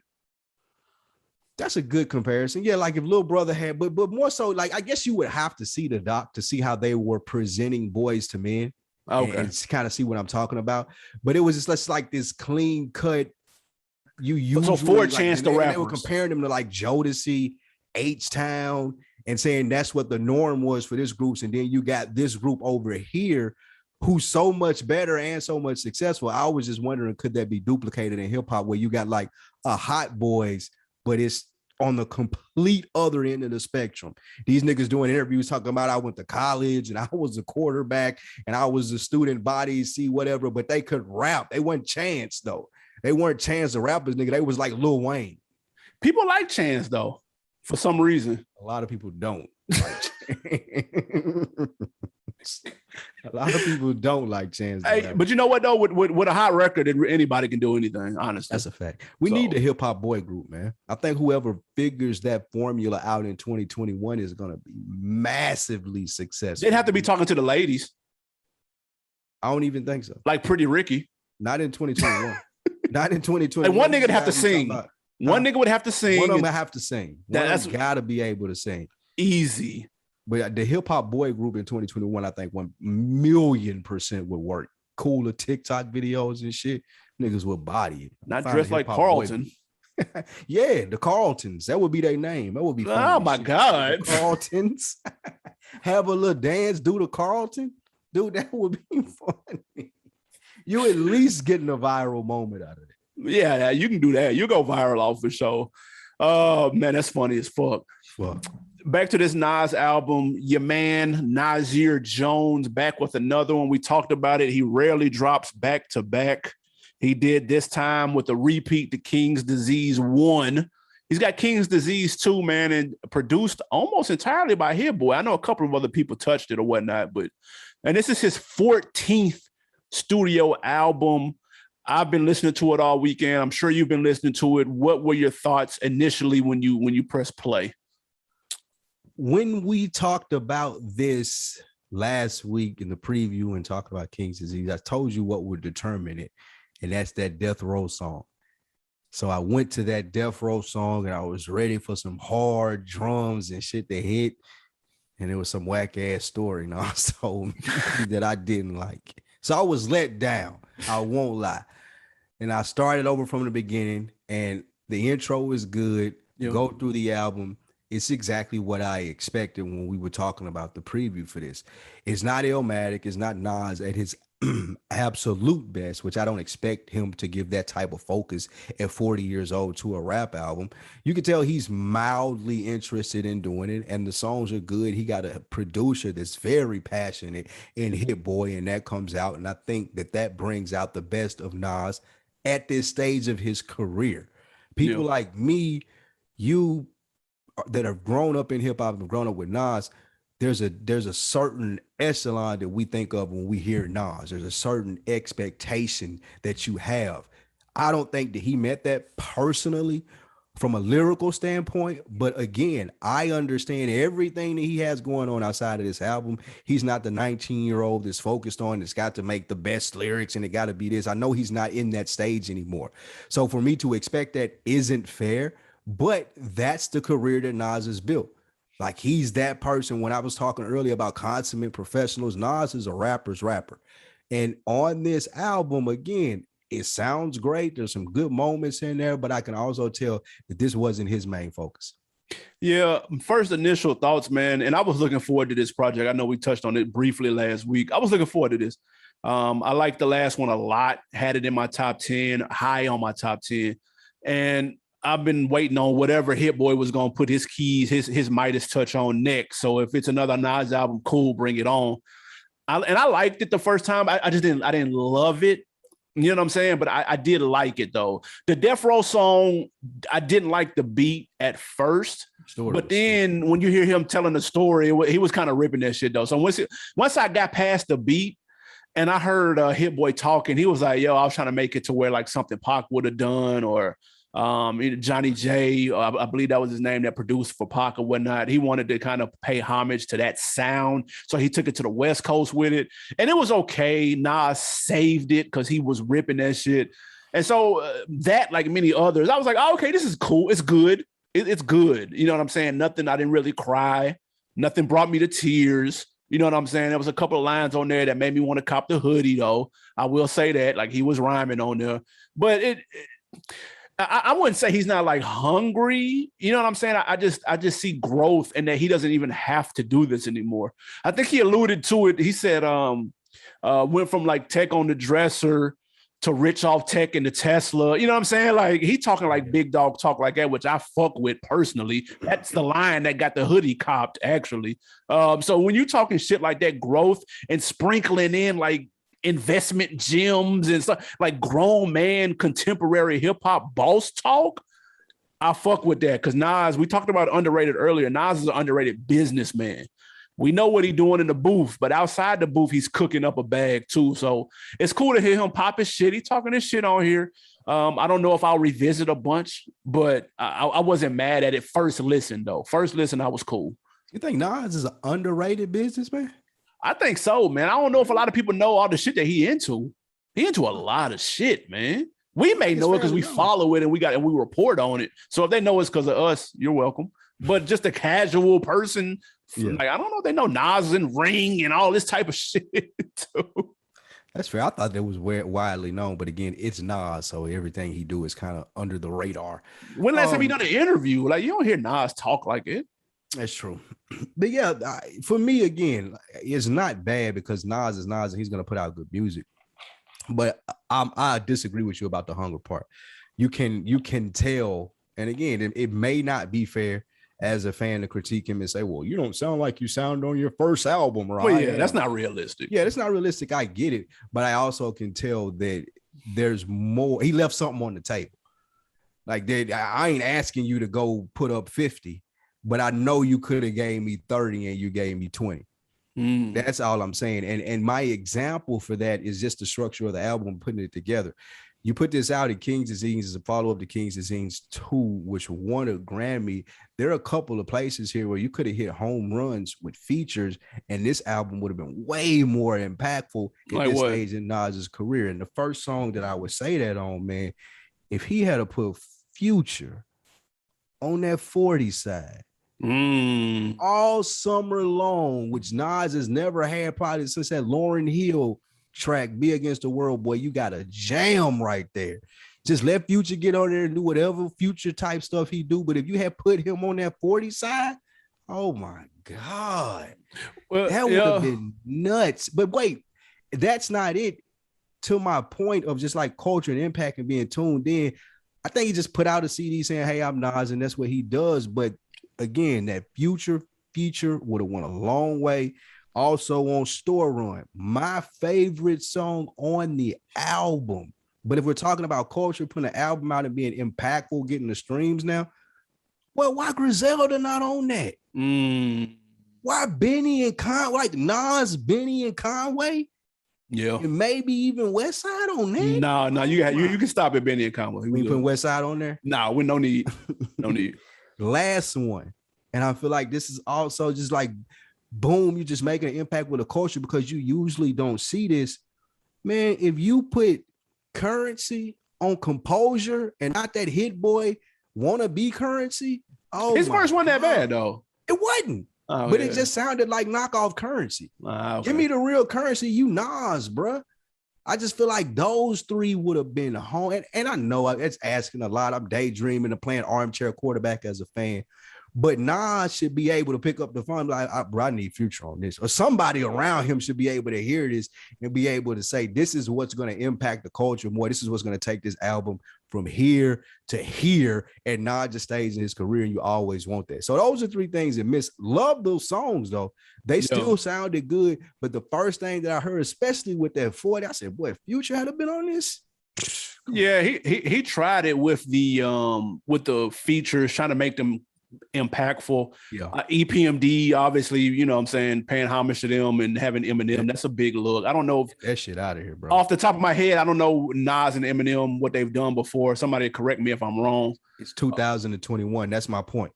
B: That's a good comparison. Yeah, like if Lil Brother had, but more so, like I guess you would have to see the doc to see how they were presenting Boys to Men. Okay, and kind of see what I'm talking about. But it was just like this clean cut. You use
A: so 4 Chance the Rappers.
B: They were comparing them to like Jodeci, H-Town, and saying that's what the norm was for this group. And then you got this group over here who's so much better and so much successful. I was just wondering, could that be duplicated in hip hop where you got like a Hot Boys, but it's on the complete other end of the spectrum. These niggas doing interviews talking about I went to college and I was a quarterback and I was a student body, see whatever, but they could rap. They weren't Chance though. They weren't Chance the rappers, nigga. They was like Lil Wayne.
A: People like Chance though, for some reason.
B: A lot of people don't. A lot of people don't like Chance.
A: Hey, but you know what though? With a hot record, anybody can do anything. Honestly,
B: that's a fact. We need a hip hop boy group, man. I think whoever figures that formula out in 2021 is going to be massively successful.
A: They'd have to be talking to the ladies.
B: I don't even think so.
A: Like Pretty Ricky.
B: Not in 2021. Not in 2021.
A: And one nigga would have to sing. One nigga would have to sing.
B: One of them have to sing. That's got to be able to sing.
A: Easy.
B: But the hip hop boy group in 2021, I think 1,000,000% would work. Cooler TikTok videos and shit. Niggas would body it.
A: Not dressed like Carlton.
B: Yeah, the Carltons. That would be their name. That would be funny.
A: Oh my God.
B: The Carltons. Have a little dance, do the Carlton. Dude, that would be funny. You at least getting a viral moment out of it.
A: Yeah, you can do that. You go viral off for sure. Oh man, that's funny as fuck. Back to this Nas album, your man Nasir Jones back with another one. We talked about it. He rarely drops back to back. He did this time with a repeat, The King's Disease 1. He's got King's Disease too, man, and produced almost entirely by Hit Boy. I know a couple of other people touched it or whatnot, and this is his 14th studio album. I've been listening to it all weekend. I'm sure you've been listening to it. What were your thoughts initially when you press play?
B: When we talked about this last week in the preview and talked about King's Disease, I told you what would determine it, and that's that Death Row song. So I went to that Death Row song and I was ready for some hard drums and shit to hit. And it was some whack ass story now told me that I didn't like. So I was let down. I won't lie. And I started over from the beginning, and the intro is good. Yep. Go through the album. It's exactly what I expected when we were talking about the preview for this. It's not Illmatic. It's not Nas at his absolute best, which I don't expect him to give that type of focus at 40 years old to a rap album. You can tell he's mildly interested in doing it, and the songs are good. He got a producer that's very passionate in Hit Boy, and that comes out, and I think that brings out the best of Nas at this stage of his career. People like me, you that have grown up in hip hop and grown up with Nas, there's a certain echelon that we think of when we hear Nas. There's a certain expectation that you have. I don't think that he met that personally from a lyrical standpoint, but again, I understand everything that he has going on outside of this album. He's not the 19-year-old that's focused on, that's got to make the best lyrics and it got to be this. I know he's not in that stage anymore. So for me to expect that isn't fair, but that's the career that Nas has built. Like, he's that person. When I was talking earlier about consummate professionals, Nas is a rapper's rapper. And on this album, again, it sounds great. There's some good moments in there, but I can also tell that this wasn't his main focus.
A: Yeah, first initial thoughts, man. And I was looking forward to this project. I know we touched on it briefly last week. I was looking forward to this. I liked the last one a lot, had it in my top 10, high on my top 10. And I've been waiting on whatever Hit Boy was going to put his keys, his Midas touch on next. So if it's another Nas album, cool, bring it on. I liked it the first time. I didn't love it. You know what I'm saying? But I did like it, though. The Death Row song, I didn't like the beat at first. But then when you hear him telling the story, he was kind of ripping that shit, though. So once I got past the beat and I heard Hit Boy talking, he was like, yo, I was trying to make it to where like something Pac would have done, or Johnny J, I believe that was his name, that produced for Pac or whatnot. He wanted to kind of pay homage to that sound. So he took it to the West Coast with it. And it was okay. Nas saved it because he was ripping that shit. And so that, like many others, I was like, oh, okay, this is cool. It's good. It's good. You know what I'm saying? Nothing, I didn't really cry. Nothing brought me to tears. You know what I'm saying? There was a couple of lines on there that made me want to cop the hoodie, though. I will say that. Like, he was rhyming on there. But I wouldn't say he's not like hungry. You know what I'm saying? I just see growth, and that he doesn't even have to do this anymore. I think he alluded to it. He said went from like tech on the dresser to rich off tech in the Tesla. You know what I'm saying? Like, he talking like big dog talk like that, which I fuck with personally. That's the line that got the hoodie copped, actually. So when you talking shit like that, growth and sprinkling in like investment gems and stuff, like grown man contemporary hip-hop boss talk, I fuck with that. Because Nas, we talked about underrated earlier. Nas is an underrated businessman. We know what he's doing in the booth, but outside the booth, he's cooking up a bag too. So it's cool to hear him pop his shit. He's talking his shit on here. I don't know if I'll revisit a bunch, but I wasn't mad at it first listen, though. First listen, I was cool.
B: You think Nas is an underrated businessman?
A: I think so, man. I don't know if a lot of people know all the shit that he into. He into a lot of shit, man. We may know it because we follow it and we report on it. So if they know it's because of us, you're welcome. But just a casual person, like, I don't know if they know Nas and Ring and all this type of shit too.
B: That's fair. I thought that was widely known, but again, it's Nas, so everything he do is kind of under the radar.
A: When last time he done an interview? Like, you don't hear Nas talk like it.
B: That's true. But yeah, for me, again, it's not bad because Nas is Nas and he's going to put out good music. But I disagree with you about the hunger part. You can tell, and again, it may not be fair as a fan to critique him and say, well, you don't sound like you sound on your first album, right?
A: Well, yeah, that's not realistic.
B: Yeah, that's not realistic. I get it. But I also can tell that there's more. He left something on the table. Like I ain't asking you to go put up 50, but I know you could have gave me 30 and you gave me 20. That's all I'm saying. And my example for that is just the structure of the album, putting it together. You put this out at King's Disease as a follow-up to King's Disease 2, which won a Grammy. There are a couple of places here where you could have hit home runs with features, and this album would have been way more impactful at this stage in Nas's career. And the first song that I would say that on, man, if he had to put Future on that 40 side, all summer long, which Nas has never had probably since that Lauryn Hill track, Be Against the World, boy, you got a jam right there. Just let Future get on there and do whatever Future type stuff he do. But if you had put him on that 40 side, oh my God, that would have been nuts. But wait, that's not it. To my point of just like culture and impact and being tuned in, I think he just put out a CD saying, hey, I'm Nas, and that's what he does. But again, that Future feature would have went a long way. Also on Store Run, my favorite song on the album. But if we're talking about culture, putting an album out and being impactful, getting the streams now, well, why Griselda not on that? Why Benny and Conway, like Nas, Benny and Conway?
A: Yeah,
B: and maybe even West Side on there.
A: No, you can stop at Benny and Conway.
B: We putting West Side on there?
A: No, we no need. No need.
B: Last one. And I feel like this is also just like, boom, you just making an impact with a culture because you usually don't see this. Man, if you put Currency on Composure and not that Hit Boy Wanna Be Currency,
A: his verse wasn't that bad though.
B: It wasn't. But it just sounded like knockoff Currency.
A: Okay.
B: Give me the real Currency, you Nas, bruh. I just feel like those three would have been home. And I know it's asking a lot. I'm daydreaming and playing armchair quarterback as a fan. But Nas should be able to pick up the phone like, I need Future on this. Or somebody around him should be able to hear this and be able to say, this is what's going to impact the culture more. This is what's going to take this album from here to here. And Nas just stays in his career, and you always want that. So those are three things that miss. Love those songs, though. They still sounded good. But the first thing that I heard, especially with that 40, I said, boy, Future had to been on this.
A: Yeah, he tried it with the features, trying to make them impactful. EPMD, obviously, you know what I'm saying, paying homage to them and having Eminem, that's a big look. I don't know if
B: that shit out of here, bro.
A: Off the top of my head, I don't know Nas and Eminem what they've done before. Somebody correct me if I'm wrong.
B: It's 2021. That's my point.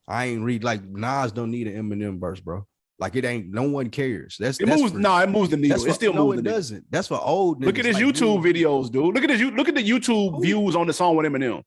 B: I ain't read like Nas don't need an Eminem verse, bro. Like it ain't. No one cares. It moves the needle. It still moves. No, it doesn't. That's for old.
A: Look at his YouTube videos, dude. Look at the YouTube views on the song with Eminem.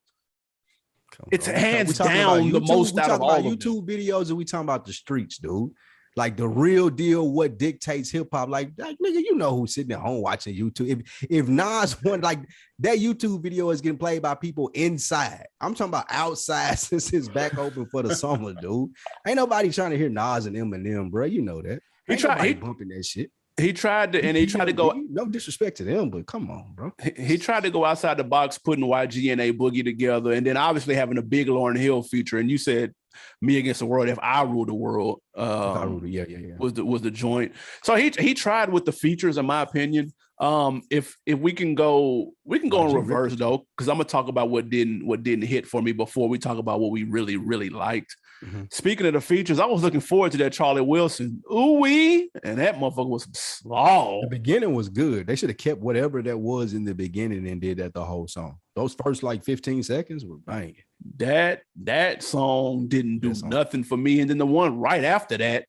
A: It's hands down the most out of all of them.
B: YouTube videos, and we talking about the streets, dude. Like the real deal, what dictates hip hop. Like nigga, you know who's sitting at home watching YouTube. If Nas won, like that YouTube video is getting played by people inside. I'm talking about outside since it's back open for the summer, dude. Ain't nobody trying to hear Nas and Eminem, bro. You know that. He bumping that shit.
A: He tried to go.
B: No disrespect to them, but come on, bro.
A: He tried to go outside the box, putting YG and A Boogie together, and then obviously having a big Lauryn Hill feature. And you said Me Against the World, If I Rule the World, was the joint. So he tried with the features, in my opinion. If we can go in reverse though, because I'm gonna talk about what didn't hit for me before we talk about what we really, really liked. Mm-hmm. Speaking of the features, I was looking forward to that Charlie Wilson. Ooh-wee, and that motherfucker was slow.
B: The beginning was good. They should have kept whatever that was in the beginning and did that the whole song. Those first like 15 seconds were banging.
A: That song didn't do nothing for me. And then the one right after that,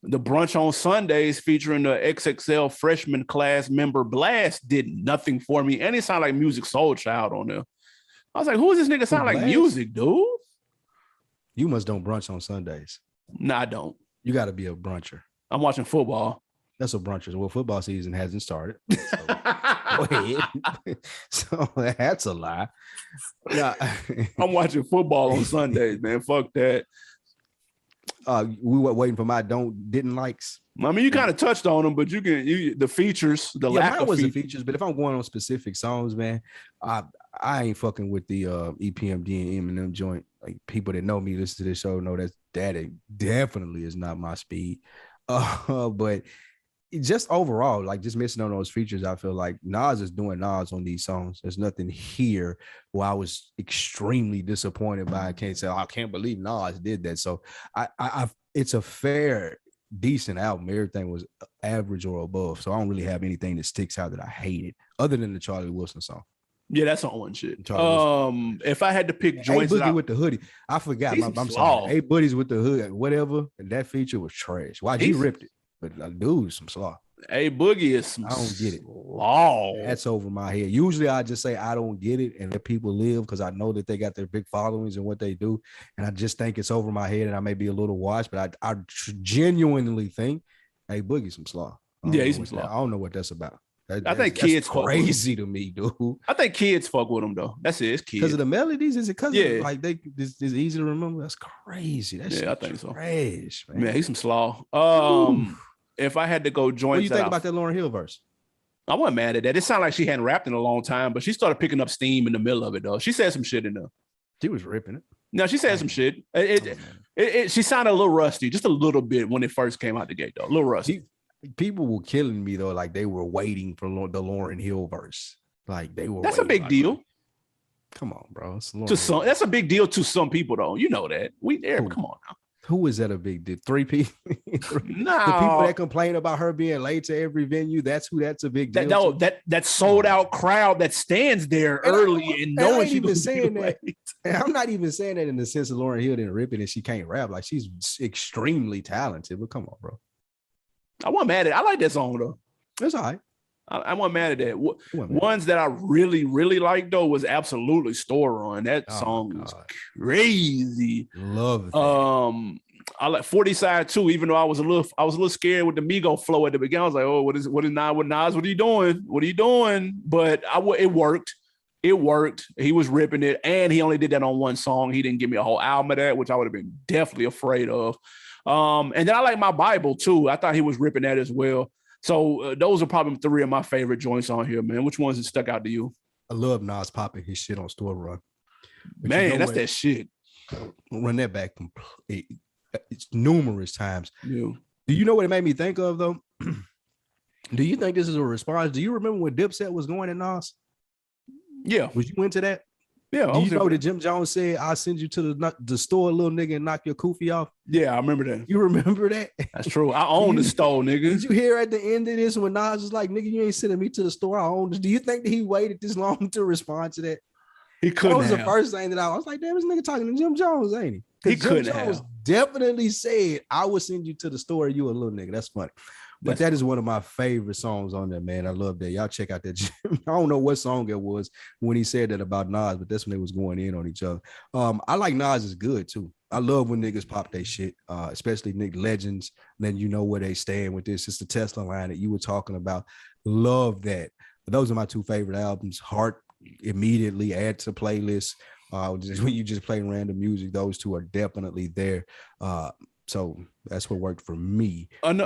A: the Brunch on Sundays featuring the XXL freshman class member Blast, did nothing for me. And it sounded like Music Soul Child on there. I was like, who is this nigga sound like Music, dude?
B: You must don't brunch on Sundays.
A: No, I don't.
B: You got to be a bruncher.
A: I'm watching football.
B: That's what brunchers. Well, football season hasn't started. So, go ahead. So that's a lie. Yeah.
A: I'm watching football on Sundays, man. Fuck that.
B: We were waiting for my didn't likes.
A: I mean, you kind of touched on them, but the features, the lack of
B: the features. But if I'm going on specific songs, man, I ain't fucking with the EPMD and Eminem joint. Like people that know me, listen to this show, know that definitely is not my speed. But just overall, like just missing on those features, I feel like Nas is doing Nas on these songs. There's nothing here where I was extremely disappointed by. I can't say, oh, I can't believe Nas did that. So it's a fair, decent album. Everything was average or above. So I don't really have anything that sticks out that I hated other than the Charlie Wilson song.
A: Yeah, that's on one shit. If I had to pick joints,
B: Boogie with the hoodie, I forgot. I'm sorry. Hey, Buddies with the hood, whatever. And that feature was trash. YG ripped it, but dude, some slaw.
A: Hey, Boogie is some.
B: I don't get it.
A: Slaw.
B: That's over my head. Usually, I just say I don't get it and let people live because I know that they got their big followings and what they do, and I just think it's over my head and I may be a little washed, but I genuinely think, hey, Boogie, some slaw.
A: Yeah, he's some slaw.
B: I don't know what that's about.
A: I think kids
B: crazy to me, dude.
A: I think kids fuck with them though. That's it. It's kids
B: because of the melodies. Is it because like it's easy to remember? That's crazy. That's
A: I think so.
B: Trash, man.
A: Man, he's some slaw. If I had to go joints,
B: what do you think about that Lauryn Hill verse?
A: I wasn't mad at that. It sounded like she hadn't rapped in a long time, but she started picking up steam in the middle of it though. She said some shit in there.
B: She was ripping it.
A: No, she said some shit. She sounded a little rusty, just a little bit when it first came out the gate though. A little rusty.
B: People were killing me though, like they were waiting for the Lauryn Hill verse. Like they were.
A: That's a big deal.
B: Come on, bro.
A: That's a big deal to some people though. You know that. Come on now.
B: Who is that a big deal? 3 people?
A: No.
B: The people that complain about her being late to every venue, that's a big deal.
A: That sold out crowd that stands there early and knowing she was
B: saying that. And I'm not even saying that in the sense of Lauryn Hill didn't rip it and she can't rap. Like she's extremely talented, but come on, bro.
A: I wasn't mad at it. I like that song though.
B: That's all right.
A: I wasn't mad at that. Ones that I really, really liked though was absolutely Store Run. That song was crazy.
B: Love it.
A: I like 40 Side too, even though I was a little scared with the Migo flow at the beginning. I was like, oh, what is Nas? What are you doing? What are you doing? But it worked. It worked. He was ripping it, and he only did that on one song. He didn't give me a whole album of that, which I would have been definitely afraid of. And then I like My Bible too. I thought he was ripping that as well. So those are probably 3 of my favorite joints on here, man. Which ones stuck out to you?
B: I love Nas popping his shit on Store Run.
A: But man, that's that shit.
B: Run that back it's numerous times.
A: Yeah.
B: Do you know what it made me think of though? Do you think this is a response? Do you remember when Dipset was going at Nas?
A: Yeah.
B: Was you into that?
A: Yeah.
B: Do you know that Jim Jones said, I'll send you to the store, little nigga, and knock your kufi off?
A: Yeah, I remember that.
B: You remember that?
A: That's true. I own the store, nigga.
B: Did you hear at the end of this when Nas was like, nigga, you ain't sending me to the store, I own this? Do you think that he waited this long to respond to that?
A: He couldn't.
B: That was the first thing that I was like, damn, this nigga talking to Jim Jones, ain't he?
A: He couldn't have.
B: Definitely said, I will send you to the store, you a little nigga. That's funny. But that is one of my favorite songs on there, man. I love that. Y'all check out that. I don't know what song it was when he said that about Nas, but that's when they was going in on each other. I like Nas is good too. I love when niggas pop their shit, especially Nick legends. Then you know where they stand with this. It's the Tesla line that you were talking about. Love that. But those are my 2 favorite albums. Heart, immediately add to playlist. Just when you just play random music, those 2 are definitely there. So that's what worked for me.
A: I'm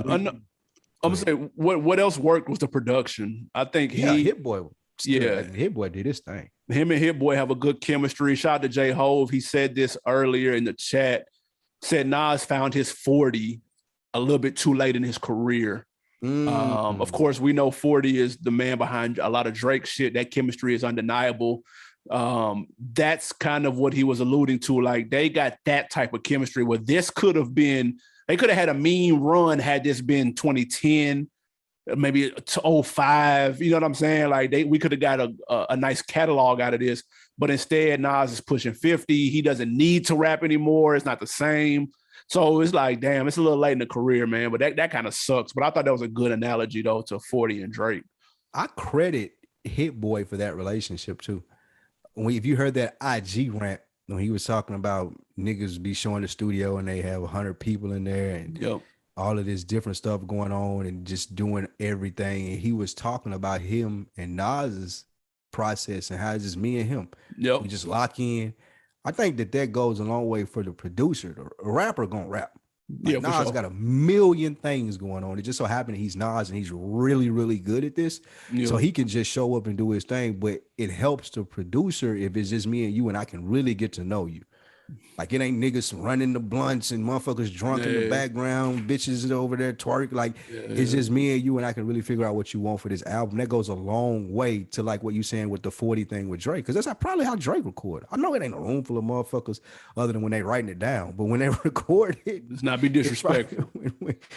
A: gonna say what else worked was the production. I think
B: Hit Boy. Hit Boy did his thing.
A: Him and Hit Boy have a good chemistry. Shout out to J Hove. He said this earlier in the chat. Said Nas found his 40 a little bit too late in his career. Of course, we know 40 is the man behind a lot of Drake shit. That chemistry is undeniable. That's kind of what he was alluding to. Like they got that type of chemistry where this could have been. They could have had a mean run had this been 2010, maybe 05. You know what I'm saying? Like we could have got a nice catalog out of this, but instead Nas is pushing 50. He doesn't need to rap anymore. It's not the same. So it's like, damn, it's a little late in the career, man. But that kind of sucks. But I thought that was a good analogy though to 40 and Drake.
B: I credit Hit Boy for that relationship too. If you heard that IG rant, when he was talking about niggas be showing the studio and they have 100 people in there and all of this different stuff going on and just doing everything. And he was talking about him and Nas's process and how it's just me and him. We just lock in. I think that goes a long way for the producer. The rapper gonna rap. Like Nas got a million things going on. It just so happened he's Nas and he's really, really good at this. So he can just show up and do his thing. But it helps the producer if it's just me and you and I can really get to know you. Like it ain't niggas running the blunts and motherfuckers drunk in the background, bitches over there twerk. Like it's just me and you, and I can really figure out what you want for this album. That goes a long way to like what you saying with the 40 thing with Drake, because that's probably how Drake recorded. I know it ain't a room full of motherfuckers other than when they writing it down, but when they record it,
A: let's not be disrespectful.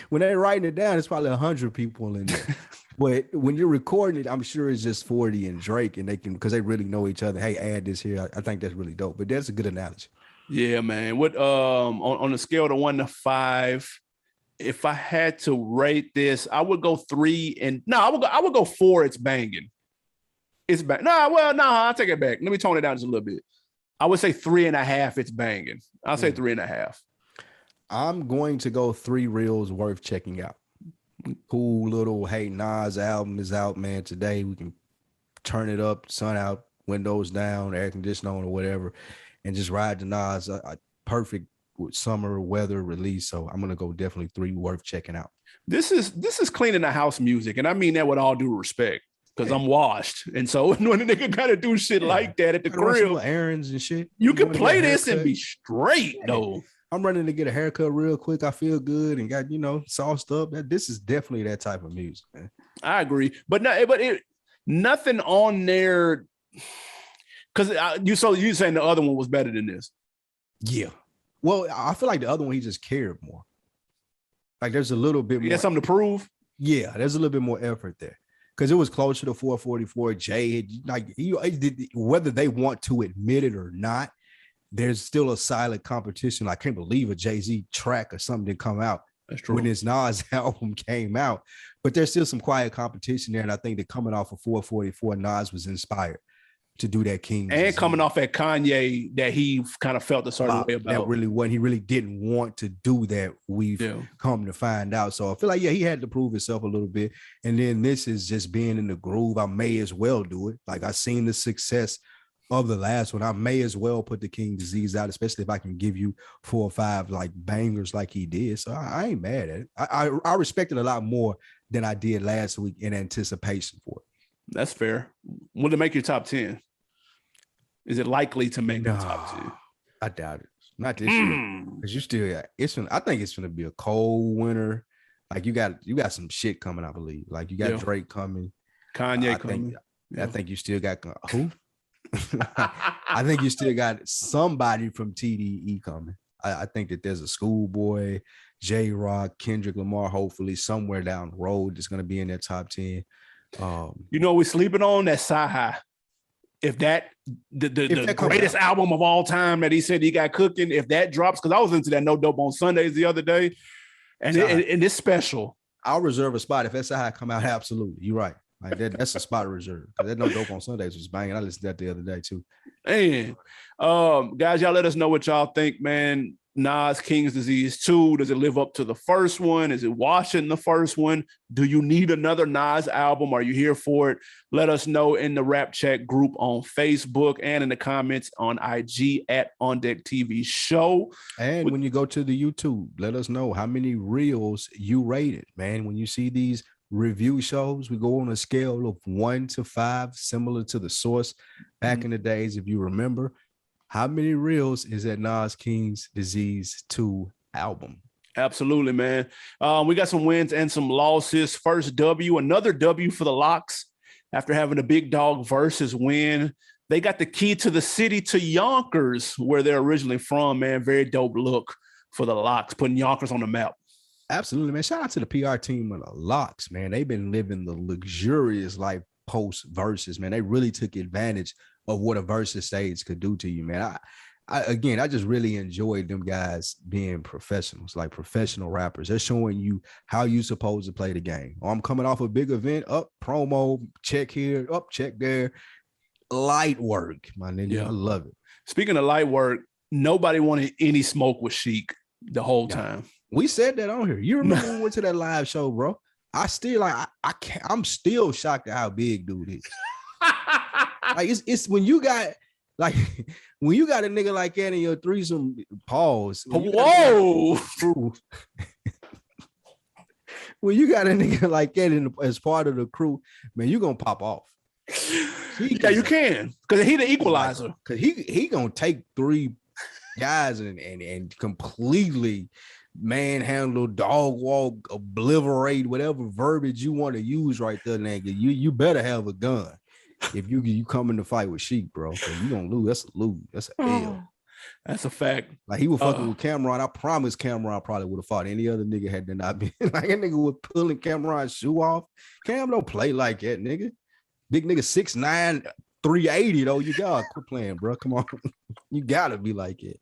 B: When they writing it down, it's probably 100 people in there. But when you're recording it, I'm sure it's just 40 and Drake, and they can, because they really know each other. Hey, add this here. I think that's really dope. But that's a good analogy.
A: Yeah, man. What on a scale of 1 to 5, if I had to rate this, I would go 3 and no, I would go 4. It's banging. It's bang. I'll take it back. Let me tone it down just a little bit. I would say 3.5. It's banging. I'll say 3.5.
B: I'm going to go 3 reels worth checking out. Cool little, hey, Nas album is out, man. Today we can turn it up, sun out, windows down, air conditioning on, or whatever, and just ride the Nas. Perfect with summer weather release. So I'm gonna go definitely 3 worth checking out.
A: This is cleaning the house music, and I mean that with all due respect, because I'm washed, and so when a nigga gotta do shit like that at the crib,
B: errands and shit,
A: you can play this and be straight though.
B: I'm running to get a haircut real quick. I feel good and got, sauced up. This is definitely that type of music, man.
A: I agree, but nothing on there. Because you saying the other one was better than this?
B: Yeah. Well, I feel like the other one, he just cared more. Like there's a little bit more.
A: He had something to prove.
B: Yeah, there's a little bit more effort there. Because it was closer to 444. Jay, whether they want to admit it or not, there's still a silent competition. I can't believe a Jay-Z track or something didn't come out when his Nas album came out. But there's still some quiet competition there. And I think that coming off of 444, Nas was inspired to do that King.
A: And coming off at Kanye, that he kind of felt a certain way about.
B: That really wasn't. He really didn't want to do that. We've come to find out. So I feel like, he had to prove himself a little bit. And then this is just being in the groove. I may as well do it. Like I seen the success of the last one. I may as well put the King Disease out, especially if I can give you 4 or 5 like bangers like he did. So I ain't mad at it. I respect it a lot more than I did last week in anticipation for it.
A: That's fair. Will it make your top 10? Is it likely to make the top 10?
B: I doubt it. Not this year. Because you still I think it's gonna be a cold winter. Like you got some shit coming, I believe. Like you got Drake coming,
A: Kanye coming.
B: I think you still got who? I think you still got somebody from TDE coming. I think that there's a Schoolboy, J-Rock, Kendrick Lamar, hopefully somewhere down the road that's going to be in their top 10.
A: We're sleeping on that Sci-Hi. If that the greatest album of all time that he said he got cooking, if that drops, because I was into that No Dope on Sundays the other day, and it's special.
B: I'll reserve a spot if Sci-Hi come out. Absolutely, you're right. Like that's a spot reserved, because that No Dope on Sundays was banging. I listened to that the other day too.
A: And guys, y'all let us know what y'all think, man. Nas King's Disease 2, does it live up to the first one? Is it washing the first one? Do you need another Nas album? Are you here for it? Let us know in the Rap Chat group on Facebook and in the comments on IG at OndeckTV Show.
B: And when you go to the YouTube, let us know how many reels you rated, man. When you see these review shows, we go on a scale of 1 to 5, similar to The Source back in the days, if you remember. How many reels is that Nas King's Disease 2 album?
A: Absolutely, man. We got some wins and some losses. First W, another W for the Lox after having a big dog versus win. They got the key to the city to Yonkers, where they're originally from, man. Very dope look for the Lox, putting Yonkers on the map.
B: Absolutely, man. Shout out to the PR team of the Lox, man. They've been living the luxurious life post versus, man. They really took advantage of what a versus stage could do to you, man. I just really enjoyed them guys being professionals, like professional rappers. They're showing you how you supposed to play the game. Oh, I'm coming off a big event, up promo, check here, up check there. Light work, my nigga. Yeah. I love it.
A: Speaking of light work, nobody wanted any smoke with Sheik the whole time.
B: We said that on here. You remember when we went to that live show, bro? I still I'm still shocked at how big dude is. Like it's when you got a nigga like that in your threesome, pause.
A: Whoa.
B: When you got a nigga like that as part of the crew, man, you gonna pop off.
A: Yeah, you can, because he the equalizer.
B: Because he gonna take 3 guys and completely manhandle, dog walk, obliterate, whatever verbiage you want to use right there, nigga. You better have a gun if you come in to fight with Sheik, bro. Because you gonna lose. That's a lose. That's an L.
A: That's a fact.
B: Like he was fucking with Cameron. I promise Cameron probably would have fought any other nigga had there not been. Like that nigga was pulling Cameron's shoe off. Cam don't play like that, nigga. Big nigga 6'9", 380 though. You gotta quit playing, bro. Come on. You gotta be like it.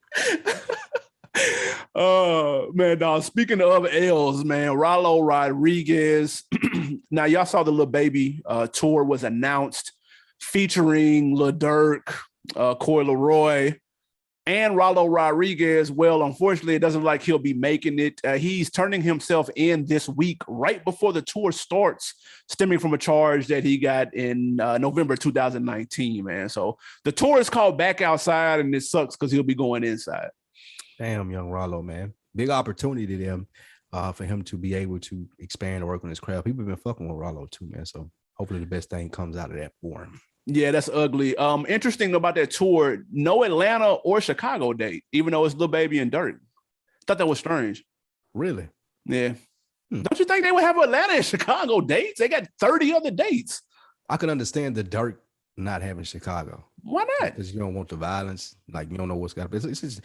A: Man, dog. Speaking of other L's, man, Rollo Rodriguez. Now, y'all saw the Lil Baby tour was announced featuring Lil Durk, Coy Leroy, and Rollo Rodriguez. Well, unfortunately, it doesn't look like he'll be making it. He's turning himself in this week, right before the tour starts, stemming from a charge that he got in November 2019, man. So the tour is called Back Outside, and it sucks because he'll be going inside.
B: Damn, young Rollo, man. Big opportunity to them for him to be able to expand and work on his craft. People have been fucking with Rollo too, man. So hopefully the best thing comes out of that for him.
A: Yeah, that's ugly. Interesting about that tour, no Atlanta or Chicago date, even though it's Lil Baby and Durk. Thought that was strange.
B: Really?
A: Yeah. Don't you think they would have Atlanta and Chicago dates? They got 30 other dates.
B: I can understand the Durk not having Chicago.
A: Why not?
B: Because you don't want the violence. Like you don't know what's got to be. It's just,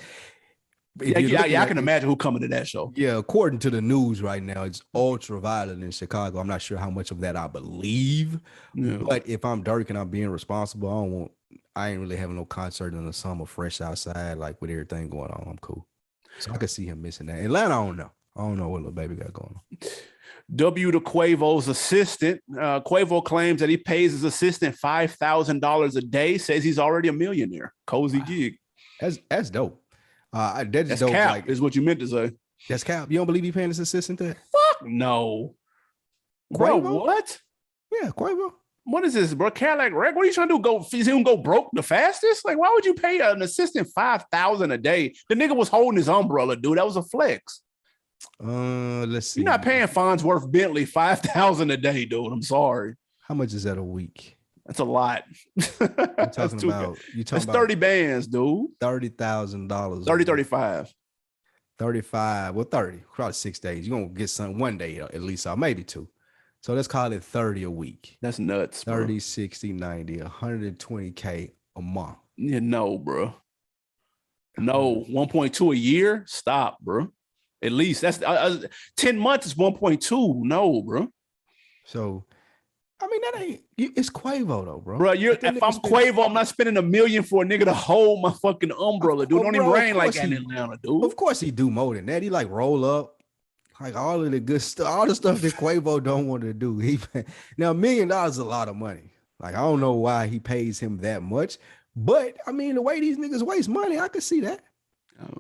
A: I can imagine who coming to that show.
B: Yeah, according to the news right now, it's ultra violent in Chicago. I'm not sure how much of that I believe, but if I'm Durk and I'm being responsible, I ain't really having no concert in the summer, fresh outside, like with everything going on. I'm cool, so I could see him missing that. Atlanta, I don't know what Lil Baby got going on.
A: W to Quavo's assistant. Quavo claims that he pays his assistant $5,000 a day. Says he's already a millionaire. Cozy gig.
B: That's dope. That's
A: dope, cap, like, is what you meant to say.
B: That's cap. You don't believe he paying his assistant that?
A: Fuck no. Bro, what?
B: Yeah, Quavo.
A: What is this, bro? Cadillac Reg? What are you trying to do? Is he gonna go broke the fastest? Like, why would you pay an assistant $5,000 a day? The nigga was holding his umbrella, dude. That was a flex.
B: Let's see.
A: You're not paying Farnsworth Bentley $5,000 a day, dude. I'm sorry.
B: How much is that a week?
A: That's a lot.
B: That's
A: 30 bands, dude.
B: $30,000.
A: 35.
B: 35. Well, 30. Probably 6 days. You're gonna get some one day at least, or maybe 2. So let's call it 30 a week.
A: That's nuts.
B: 30, bro. 60, 90, 120K a month.
A: Yeah, no, bro. No, 1.2 a year. Stop, bro. At least that's 10 months is 1.2. No, bro.
B: So I mean, that ain't, it's Quavo though, bro.
A: Bro, if I'm Quavo, I'm not spending $1 million for a nigga to hold my fucking umbrella, dude. Don't even rain like that in Atlanta, dude.
B: Of course he do more than that. He like roll up, like all of the good stuff, all the stuff that Quavo don't want to do. Now $1 million is a lot of money. Like, I don't know why he pays him that much, but I mean, the way these niggas waste money, I could see that.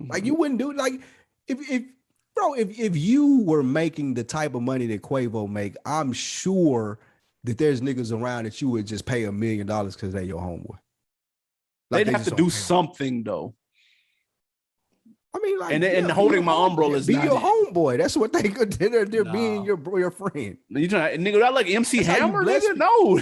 B: Like, you wouldn't do it. Like, if you were making the type of money that Quavo make, I'm sure that there's niggas around that you would just pay $1 million because they're your homeboy.
A: Like, they'd have to do something though.
B: I mean, like,
A: and holding my umbrella is
B: be your homeboy. That's what they could. They're being your friend.
A: You trying, nigga? That like MC Hammer, nigga? No,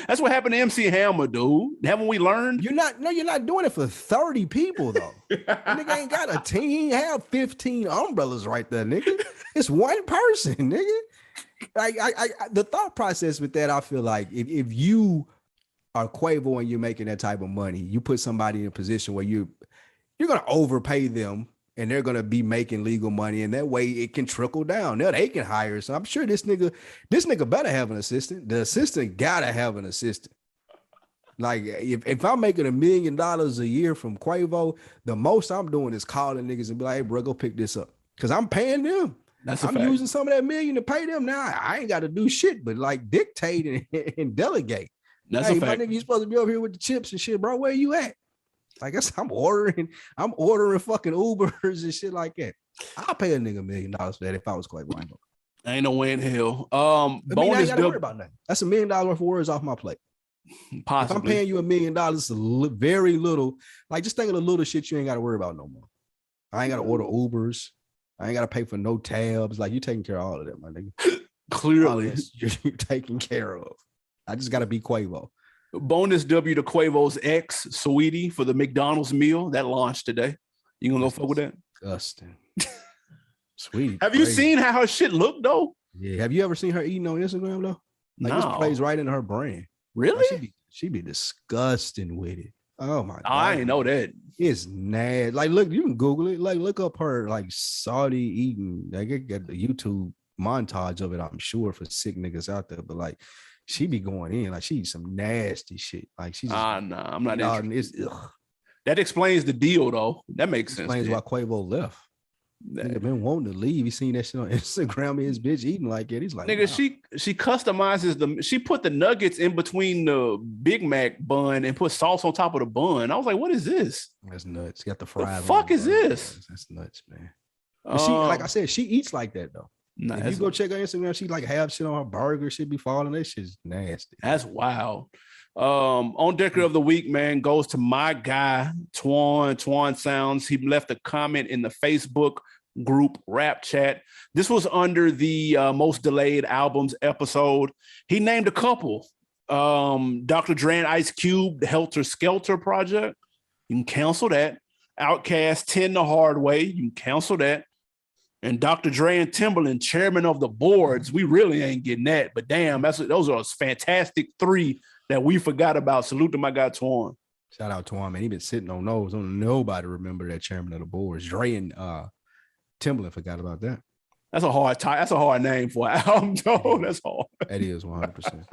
A: that's what happened to MC Hammer, dude. Haven't we learned?
B: You're not doing it for 30 people though. Nigga ain't got a team. Have 15 umbrellas right there, nigga. It's one person, nigga. Like, the thought process with that, I feel like if you are Quavo and you're making that type of money, you put somebody in a position where you're going to overpay them and they're going to be making legal money. And that way it can trickle down. Now they can hire. So I'm sure this nigga better have an assistant. The assistant got to have an assistant. Like, if I'm making $1 million a year from Quavo, the most I'm doing is calling niggas and be like, hey, bro, go pick this up. Because I'm paying them. I'm using some of that $1 million to pay them now. I ain't got to do shit but like dictate and delegate.
A: That's a fact.
B: My nigga, you supposed to be over here with the chips and shit, bro. Where you at? I guess I'm ordering fucking Ubers and shit like that. I'll pay a nigga $1 million for that if I was Quavo.
A: Ain't no way in hell.
B: Bonus I worry about that. That's $1 million worth of words off my plate.
A: Possibly.
B: If I'm paying you $1 million, it's very little. Like, just think of the little shit you ain't got to worry about no more. I ain't got to order Ubers. I ain't got to pay for no tabs. Like, you taking care of all of that, my nigga.
A: Clearly.
B: You're taking care of. I just got to be Quavo.
A: Bonus W to Quavo's ex, Sweetie, for the McDonald's meal that launched today. You gonna go fuck with that?
B: Disgusting. Sweet.
A: Have you seen how her shit look though?
B: Yeah. Have you ever seen her eating on Instagram though? Like this plays right into her brand.
A: Really?
B: Like she be disgusting with it. Oh my God.
A: I ain't know that.
B: It's nasty. Like, look, you can Google it. Like, look up her like Saudi eating. Like, I got the YouTube montage of it, I'm sure, for sick niggas out there. But like, she be going in. Like, she eats some nasty shit. Like, she's
A: nah, I'm not interested.
B: Ugh.
A: That explains the deal, though. That makes sense.
B: Explains why Quavo left. Nigga been wanting to leave. He seen that shit on Instagram. His bitch eating like it. He's like,
A: nigga, wow. She customizes she put the nuggets in between the Big Mac bun and put sauce on top of the bun. I was like, what is this?
B: That's nuts. Got the fries.
A: The fuck is this?
B: That's nuts, man. But she, like I said, she eats like that though.
A: Nah,
B: if you go check her Instagram, she like have shit on her burger. She be falling. That shit's nasty.
A: That's wild. On Decker of the Week, man, goes to my guy, Twan Sounds. He left a comment in the Facebook group rap chat. This was under the most delayed albums episode. He named a couple. Dr. Dre and Ice Cube, the Helter Skelter project. You can cancel that. Outkast 10 the Hard Way. You can cancel that. And Dr. Dre and Timbaland, chairman of the boards. We really ain't getting that. But damn, those are fantastic three that we forgot about. Salute to my guy Twan.
B: Shout out Twan, man. He been sitting on those. Don't nobody remember that chairman of the boards. Dre and Timbaland forgot about that.
A: That's a hard name for an album, though. That's hard.
B: That is 100%.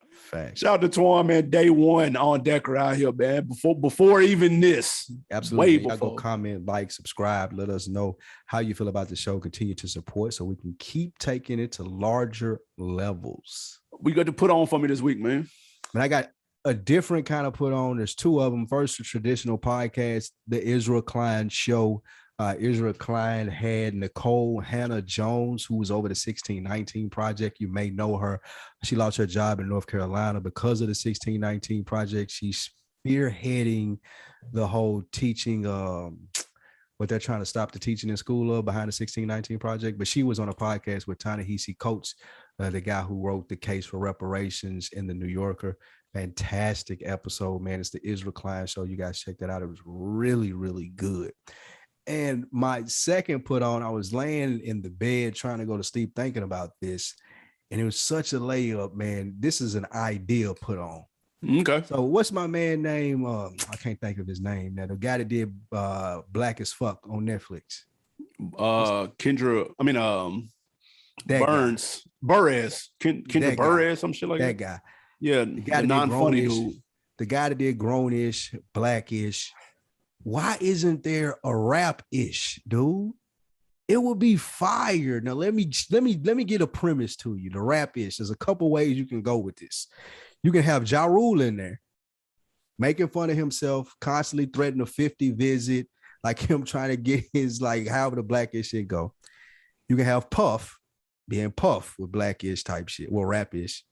B: Fact.
A: Shout out to Twan, man. Day one on Decker out here, man. Before even this.
B: Absolutely.
A: Way before.
B: Go comment, like, subscribe. Let us know how you feel about the show. Continue to support so we can keep taking it to larger levels.
A: We got to put on for me this week, man.
B: And I got a different kind of put on. There's two of them. First, the traditional podcast, the Israel Klein Show. Israel Klein had Nicole Hannah Jones, who was over the 1619 Project. You may know her. She lost her job in North Carolina because of the 1619 Project. She's spearheading the whole teaching, what they're trying to stop the teaching in school of behind the 1619 Project. But she was on a podcast with Ta-Nehisi Coates, the guy who wrote The Case for Reparations in the New Yorker. Fantastic episode, man. It's the Israel Klein Show. You guys check that out. It was really, really good. And my second put on, I was laying in the bed trying to go to sleep thinking about this. And it was such a layup, man. This is an ideal put on.
A: Okay.
B: So what's my man name? I can't think of his name now. The guy that did Black as Fuck on Netflix.
A: Burress. Kendra Burress, some shit like that.
B: That guy.
A: Yeah,
B: the guy
A: the non-funny dude.
B: The guy that did Grownish, Blackish. Why isn't there a rap-ish, dude? It would be fire. Now let me get a premise to you. The rap-ish. There's a couple ways you can go with this. You can have Ja Rule in there, making fun of himself, constantly threatening a 50 visit, like him trying to get his, like, however the Blackish shit go. You can have Puff being Puff with Blackish type shit, well, rap-ish.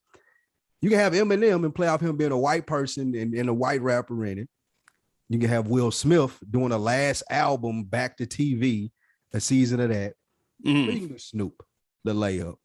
B: You can have Eminem and play off him being a white person and a white rapper in it. You can have Will Smith doing a last album, Back to TV, a season of that. You can do Snoop, the layup.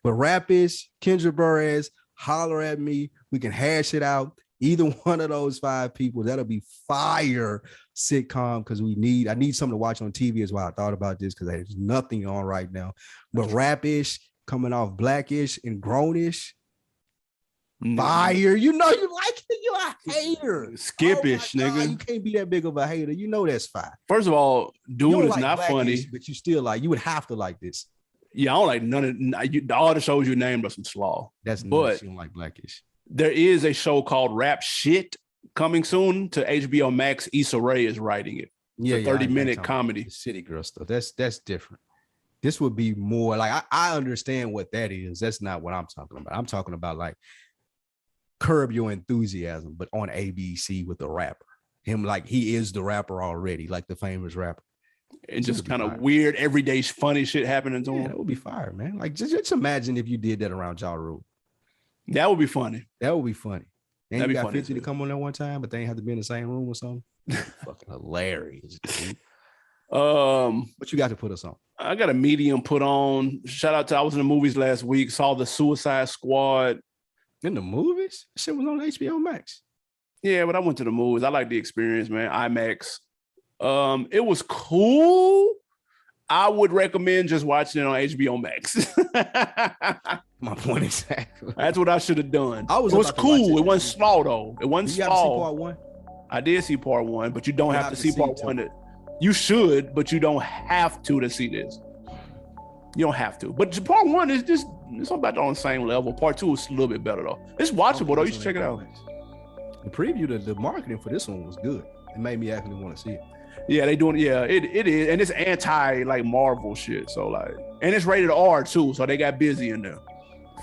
B: But rap-ish, Kendra Burress, holler at me. We can hash it out. Either one of those five people, that'll be fire sitcom because I need something to watch on TV as well. I thought about this because there's nothing on right now. But rap-ish, coming off Blackish and Grownish, fire. You know you like it. You're a hater.
A: Skippish, nigga.
B: You can't be that big of a hater. You know that's fine.
A: First of all, dude is like not funny.
B: But you still like, you would have to like this.
A: Yeah, I don't like none of all the shows you named are some slaw.
B: That's nuts. You don't like Blackish.
A: There is a show called Rap Shit coming soon to HBO Max. Issa Rae is writing it. Yeah, a 30-minute comedy.
B: City Girl stuff. That's different. This would be more like I understand what that is. That's not what I'm talking about. I'm talking about like Curb Your Enthusiasm, but on ABC with the rapper. Him like he is the rapper already, like the famous rapper.
A: And just kind of weird, everyday funny shit happening to him.
B: That would be fire, man. Like just imagine if you did that around Ja Rule.
A: That would be funny.
B: That would be funny. And you got
A: funny
B: 50 to come on there one time, but they ain't have to be in the same room or something. Fucking hilarious, dude. What you got to put us on?
A: I got a medium put on. Shout out to I was in the movies last week, saw the Suicide Squad.
B: In the movies? Shit was on HBO Max.
A: Yeah, but I went to the movies. I like the experience, man. IMAX. It was cool. I would recommend just watching it on HBO Max.
B: My point exactly.
A: That's what I should have done.
B: It
A: was cool. It wasn't slow though. It wasn't
B: slow. You got to see part 1?
A: I did see part 1, but you don't have to see part 1. You should, but you don't have to see this. You don't have to. But part 1 is just, it's about on the same level. Part 2 is a little bit better though. It's watchable though. You should check it out.
B: The preview, the marketing for this one was good. It made me actually want to see it.
A: Yeah, they doing. Yeah, it is, and it's anti like Marvel shit. So like, and it's rated R too. So they got busy in there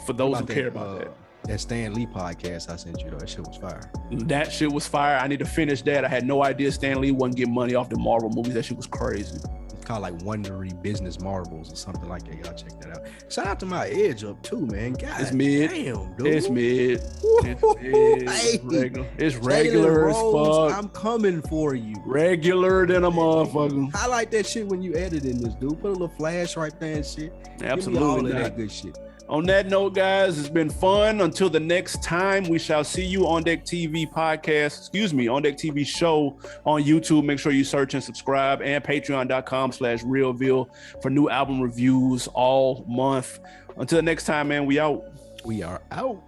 A: for those who care about that.
B: That Stan Lee podcast I sent you though, that shit was fire.
A: That shit was fire. I need to finish that. I had no idea Stan Lee wasn't getting money off the Marvel movies. That shit was crazy.
B: It's called like Wondery Business Marvels or something like that. Y'all check that out. Shout out to my Edge up too, man. God,
A: it's mid.
B: Damn, dude.
A: It's mid. It's regular as fuck.
B: I'm coming for you.
A: Regular than a motherfucker.
B: Highlight that shit when you editing this, dude. Put a little flash right there and shit.
A: Absolutely.
B: Give me all of that good shit.
A: On that note, guys, it's been fun. Until the next time, we shall see you on Deck TV podcast. On Deck TV show on YouTube. Make sure you search and subscribe, and patreon.com/realville for new album reviews all month. Until next time, man, we out.
B: We are out.